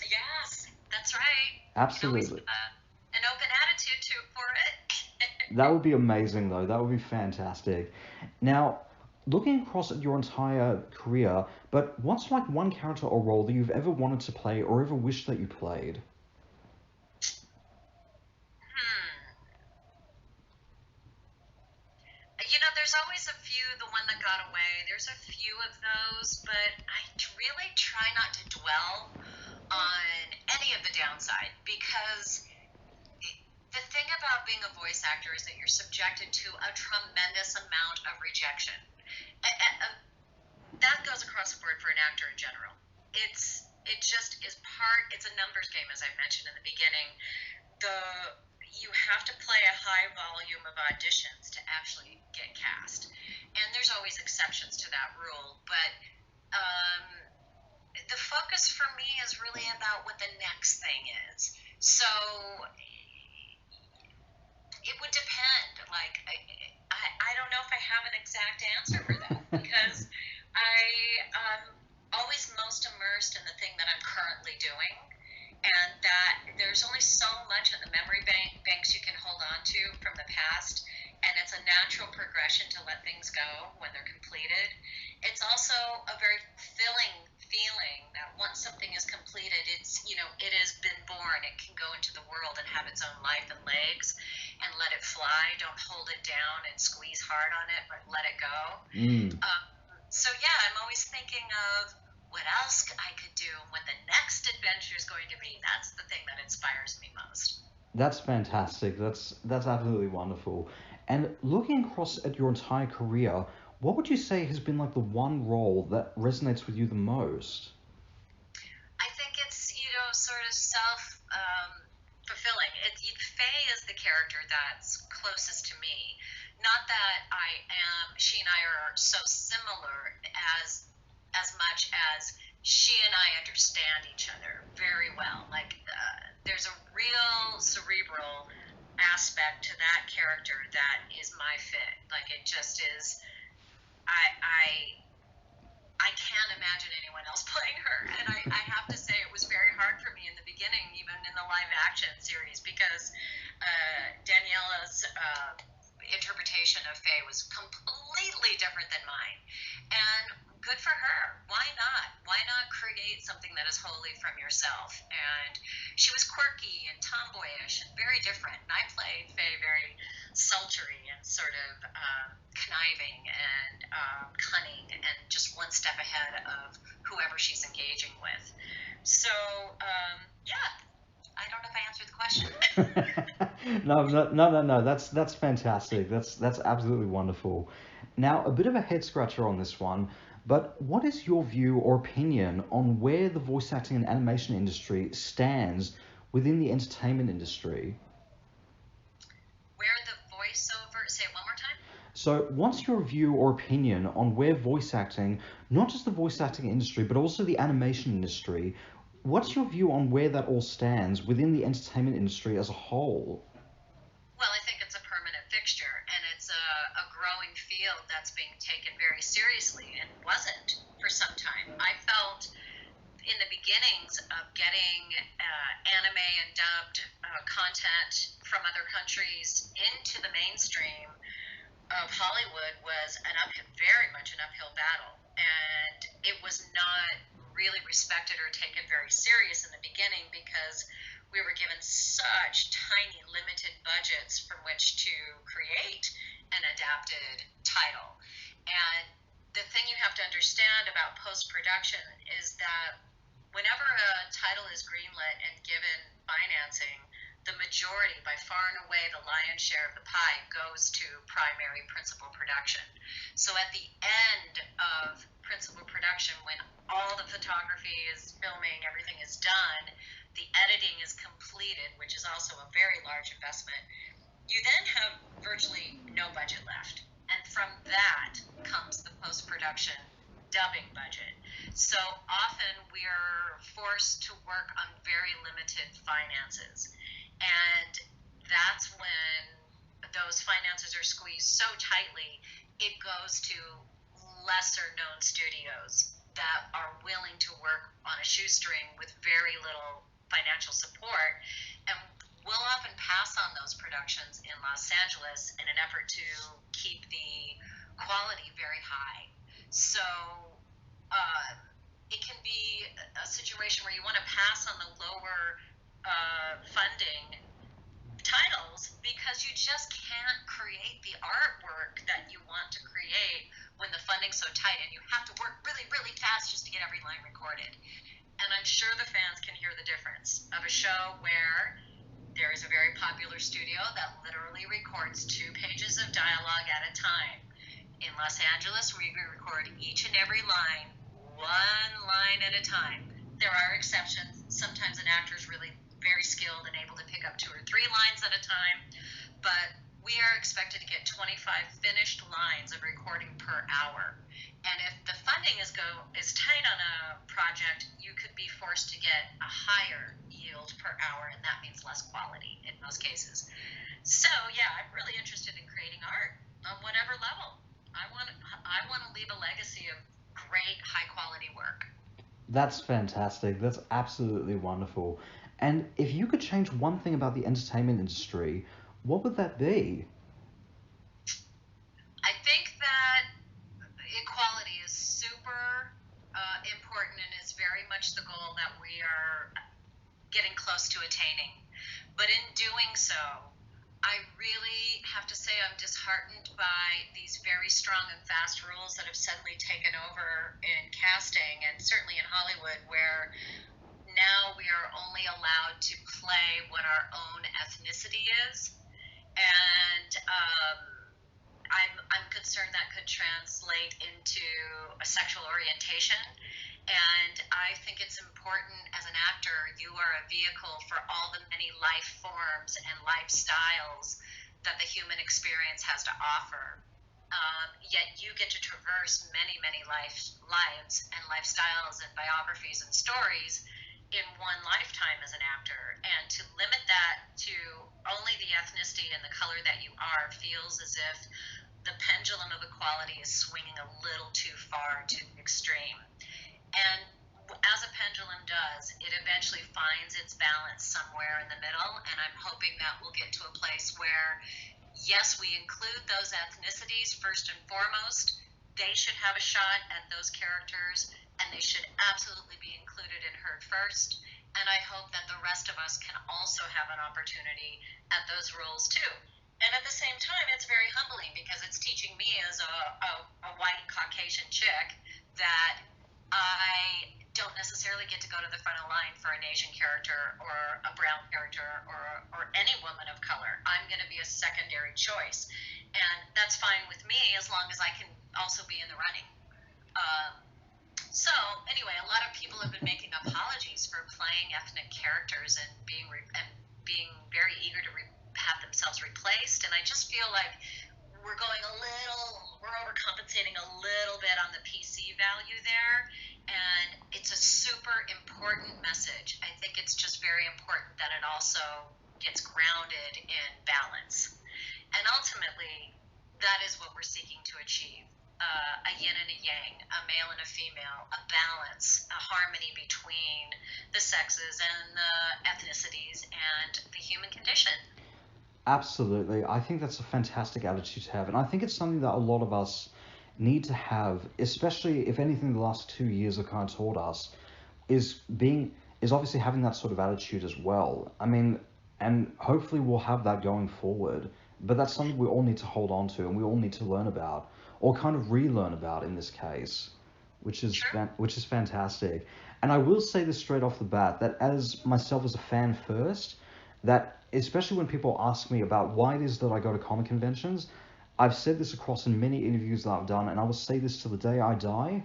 Yes, that's right. Absolutely. You can always have an open attitude for it. That would be amazing, though. That would be fantastic. Now, looking across at your entire career, but what's like one character or role that you've ever wanted to play or ever wished that you played? There's always a few, the one that got away. There's a few of those, but I really try not to dwell on any of the downside, because the thing about being a voice actor is that you're subjected to a tremendous amount of rejection. That goes across the board for an actor in general. It just is it's a numbers game, as I mentioned in the beginning. You have to play a high volume of auditions to actually get cast. And there's always exceptions to that rule, but the focus for me is really about what the next thing is. So it would depend. Like, I don't know if I have an exact answer for that, because I'm always most immersed in the thing that I'm currently doing, and that there's only so much in the memory banks you can hold on to from the past, and it's a natural progression to let things go when they're completed. It's also a very filling feeling that once something is completed, it has been born. It can go into the world and have its own life and legs, and let it fly. Don't hold it down and squeeze hard on it, but let it go. So yeah, I'm always thinking of what else I could do, what the next adventure is going to be. That's the thing that inspires me most. That's fantastic. That's absolutely wonderful. And looking across at your entire career, what would you say has been like the one role that resonates with you the most? I think it's, sort of self-fulfilling. Faye is the character that's closest to me. Not that she and I are so similar as much as she and I understand each other very well. Like, there's a real cerebral aspect to that character that is my fit. Like, it just is. I can't imagine anyone else playing her, and I have to say it was very hard for me in the beginning, even in the live action series, because Daniela's interpretation of Faye was completely different than mine, and good for her. Why not? Why not create something that is wholly from yourself? And she was quirky and tomboyish and very different, and I played Faye very sultry and sort of conniving and cunning and just one step ahead of whoever she's engaging with. So yeah, I don't know if I answered the question. No. That's fantastic. That's absolutely wonderful. Now, a bit of a head scratcher on this one, but what is your view or opinion on where the voice acting and animation industry stands within the entertainment industry? Where the voiceover, say it one more time? So what's your view or opinion on where voice acting, not just the voice acting industry, but also the animation industry, what's your view on where that all stands within the entertainment industry as a whole? Well, I think it's a permanent fixture, and it's a growing field that's being taken very seriously, and wasn't for some time. I felt in the beginnings of getting anime and dubbed content from other countries into the mainstream of Hollywood was very much an uphill battle, and it was not really respected or taken very serious in the beginning, because we were given such tiny, limited budgets from which to create an adapted title. And the thing you have to understand about post-production is that whenever a title is greenlit and given financing, the majority, by far and away, the lion's share of the pie goes to primary principal production. So at the end of principal production, when all the photography is filming, everything is done, the editing is completed, which is also a very large investment, you then have virtually no budget left. And from that comes the post-production dubbing budget. So often we're forced to work on very limited finances. And that's when those finances are squeezed so tightly, it goes to lesser known studios that are willing to work on a shoestring with very little financial support. And we'll often pass on those productions in Los Angeles in an effort to keep the quality very high. So it can be a situation where you want to pass on the lower funding titles because you just can't create the artwork that you want to create when the funding's so tight, and you have to work really, really fast just to get every line recorded. And I'm sure the fans can hear the difference of a show where there is a very popular studio that literally records 2 pages of dialogue at a time. In Los Angeles, we record each and every line, 1 line at a time. There are exceptions. Sometimes an actor is really very skilled and able to pick up 2 or 3 lines at a time, but we are expected to get 25 finished lines of recording per hour. And if the funding is tight on a project, you could be forced to get a higher yield per hour, and that means less quality in most cases. So yeah, I'm really interested in creating art on whatever level. I want to leave a legacy of great high quality work. That's fantastic. That's absolutely wonderful. And if you could change one thing about the entertainment industry, what would that be? I think that equality is super important and is very much the goal that we are getting close to attaining. But in doing so, I really have to say I'm disheartened by these very strong and fast rules that have suddenly taken over in casting, and certainly in Hollywood, where now we are only allowed to play what our own ethnicity is. And I'm concerned that could translate into a sexual orientation. And I think it's important as an actor, you are a vehicle for all the many life forms and lifestyles that the human experience has to offer. Yet you get to traverse many, many lives and lifestyles and biographies and stories in one lifetime as an actor. And to limit that to only the ethnicity and the color that you are feels as if the pendulum of equality is swinging a little too far to the extreme. And as a pendulum does, it eventually finds its balance somewhere in the middle, and I'm hoping that we'll get to a place where, yes, we include those ethnicities first and foremost. They should have a shot at those characters, and they should absolutely be included and heard first. And I hope that the rest of us can also have an opportunity at those roles too. And at the same time, it's very humbling because it's teaching me as a white Caucasian chick that I don't necessarily get to go to the front of line for an Asian character or a brown character or any woman of color. I'm going to be a secondary choice. And that's fine with me as long as I can also be in the running. So anyway, a lot of people have been making apologies for playing ethnic characters and being very eager to have themselves replaced. And I just feel like we're overcompensating a little bit on the PC value there. And it's a super important message. I think it's just very important that it also gets grounded in balance. And ultimately, that is what we're seeking to achieve. A yin and a yang, a male and a female, a balance, a harmony between the sexes and the ethnicities and the human condition. Absolutely. I think that's a fantastic attitude to have. And I think it's something that a lot of us need to have, especially if anything the last 2 years have kind of taught us, is obviously having that sort of attitude as well. I mean, and hopefully we'll have that going forward. But that's something we all need to hold on to and we all need to learn about, or kind of relearn about in this case, which is fantastic. And I will say this straight off the bat, that as myself as a fan first, that especially when people ask me about why it is that I go to comic conventions, I've said this across in many interviews that I've done, and I will say this to the day I die,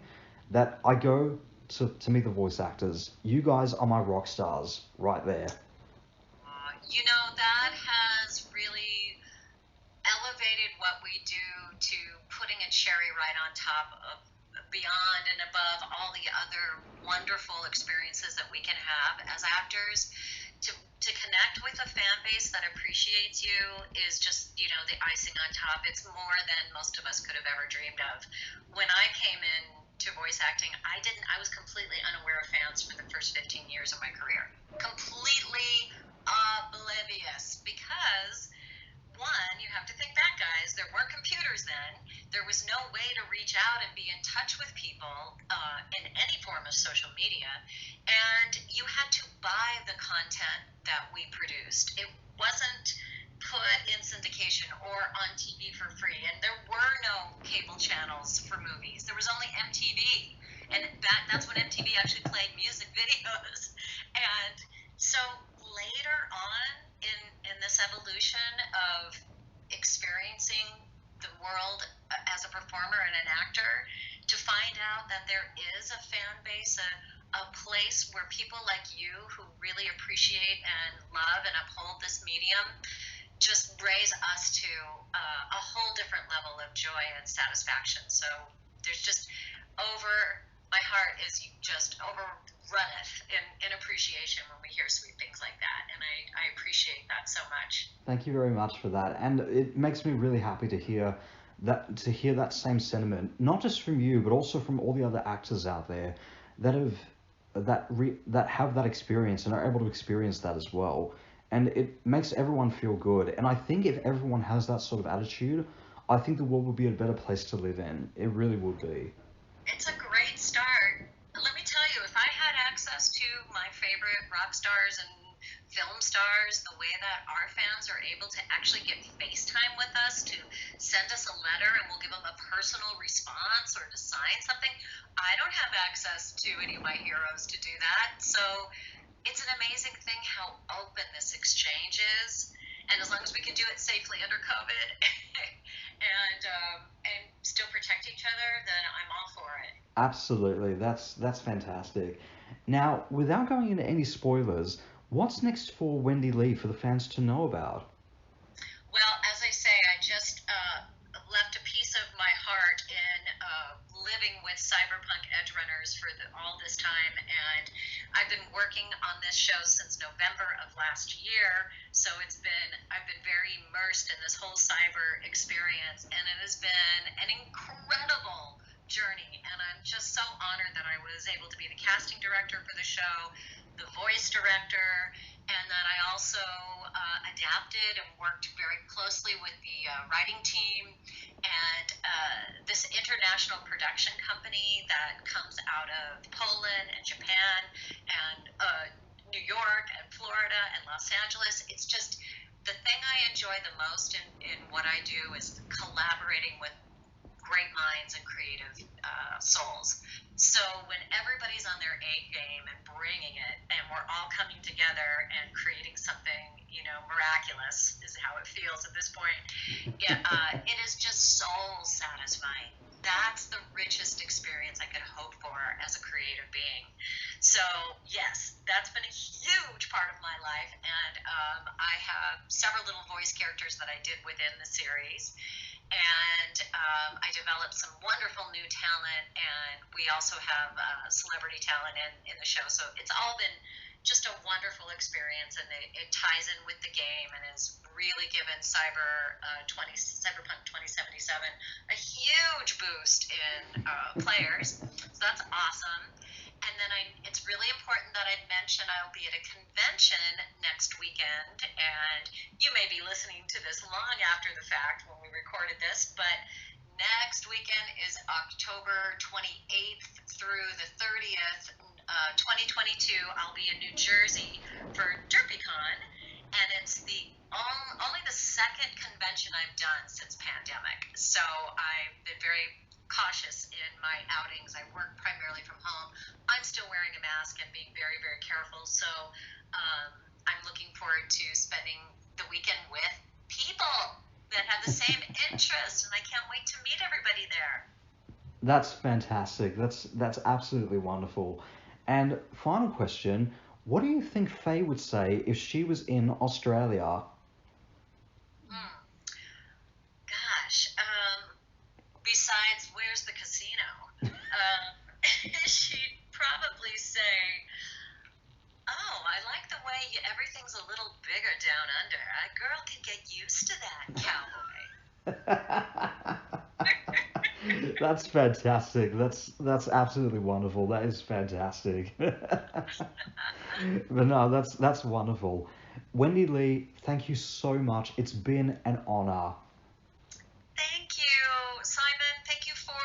that I go to meet the voice actors. You guys are my rock stars right there. That has really elevated what we do to putting a cherry right on top of beyond and above all the other wonderful experiences that we can have as actors. To connect with a fan base that appreciates you is just, the icing on top. It's more than most of us could have ever dreamed of. When I came in to voice acting, I was completely unaware of fans for the first 15 years of my career. Completely oblivious, because one, you have to think back, guys, there weren't computers then. There was no way to reach out and be in touch with people in any form of social media. And you had to buy the content that we produced. It wasn't put in syndication or on TV for free. And there were no cable channels for movies. There was only MTV. And that's when MTV actually played music videos. And so later on in this evolution of experiencing the world as a performer and an actor, to find out that there is a fan base, a place where people like you who really appreciate and love and uphold this medium just raise us to a whole different level of joy and satisfaction. So there's just my heart is just overrunneth in appreciation when we hear sweet things like that, and I appreciate that so much. Thank you very much for that, and it makes me really happy to hear that same sentiment, not just from you, but also from all the other actors out there that have that experience and are able to experience that as well. And it makes everyone feel good. And I think if everyone has that sort of attitude, I think the world would be a better place to live in. It really would be. It's a great start. Let me tell you, if I had access to my favorite rock stars and film stars, the way that our fans are able to actually get FaceTime with us, to send us a letter and we'll give them a personal response or to sign something, I don't have access to any of my heroes to do that. So it's an amazing thing how open this exchange is. And as long as we can do it safely under COVID and still protect each other, then I'm all for it. Absolutely, that's fantastic. Now, without going into any spoilers, what's next for Wendee Lee for the fans to know about? Well, as I say, I just left a piece of my heart in living with cyberpunk edge runners for all this time, and I've been working on this show since November of last year. So I've been very immersed in this whole cyber experience, and it has been an incredible journey. And I'm just so honored that I was able to be the casting director for the show, the voice director, and that I also adapted and worked very closely with the writing team and this international production company that comes out of Poland and Japan and New York and Florida and Los Angeles. It's just the thing I enjoy the most in what I do is collaborating with great minds and creative souls. So when everybody's on their A game and bringing it, and we're all coming together and creating something, miraculous is how it feels at this point. It is just soul satisfying. That's the richest experience I could hope for as a creative being. So yes, that's been a huge part of my life, and I have several little voice characters that I did within the series. And I developed some wonderful new talent, and we also have celebrity talent in the show. So it's all been just a wonderful experience, and it ties in with the game and has really given Cyberpunk 2077 a huge boost in players. So that's awesome. And then it's really important that I mention I'll be at a convention next weekend, and you may be listening to this long after the fact when we recorded this, but next weekend is October 28th through the 30th, 2022. I'll be in New Jersey for DerpyCon, and it's only the second convention I've done since pandemic. So I've been very cautious in my outings. I work primarily from home. I'm still wearing a mask and being very, very careful. So I'm looking forward to spending the weekend with people that have the same interests, and I can't wait to meet everybody there. That's fantastic. That's absolutely wonderful. And final question, what do you think Faye would say if she was in Australia? Hmm. Gosh. Besides, where's the casino? She'd probably say, "Oh, I like the way everything's a little bigger down under. A girl can get used to that, cowboy." That's fantastic. That's absolutely wonderful. That is fantastic. But no, that's wonderful. Wendee Lee, thank you so much. It's been an honor. Thank you, Simon. Thank you for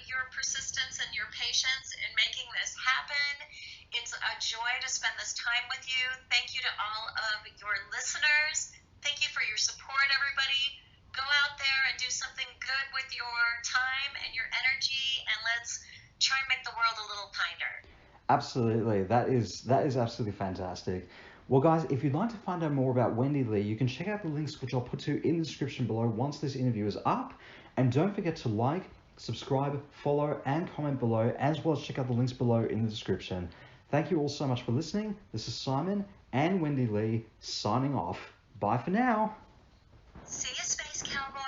your persistence and your patience in making this happen. It's a joy to spend this time with you. Thank you to all of your listeners. Thank you for your support, everybody. Go out there and do something good with your time and your energy, and let's try and make the world a little kinder. Absolutely. That is absolutely fantastic. Well, guys, if you'd like to find out more about Wendee Lee, you can check out the links which I'll put to in the description below once this interview is up. And don't forget to like, subscribe, follow, and comment below, as well as check out the links below in the description. Thank you all so much for listening. This is Simon and Wendee Lee signing off. Bye for now. See you, Space Cowboy.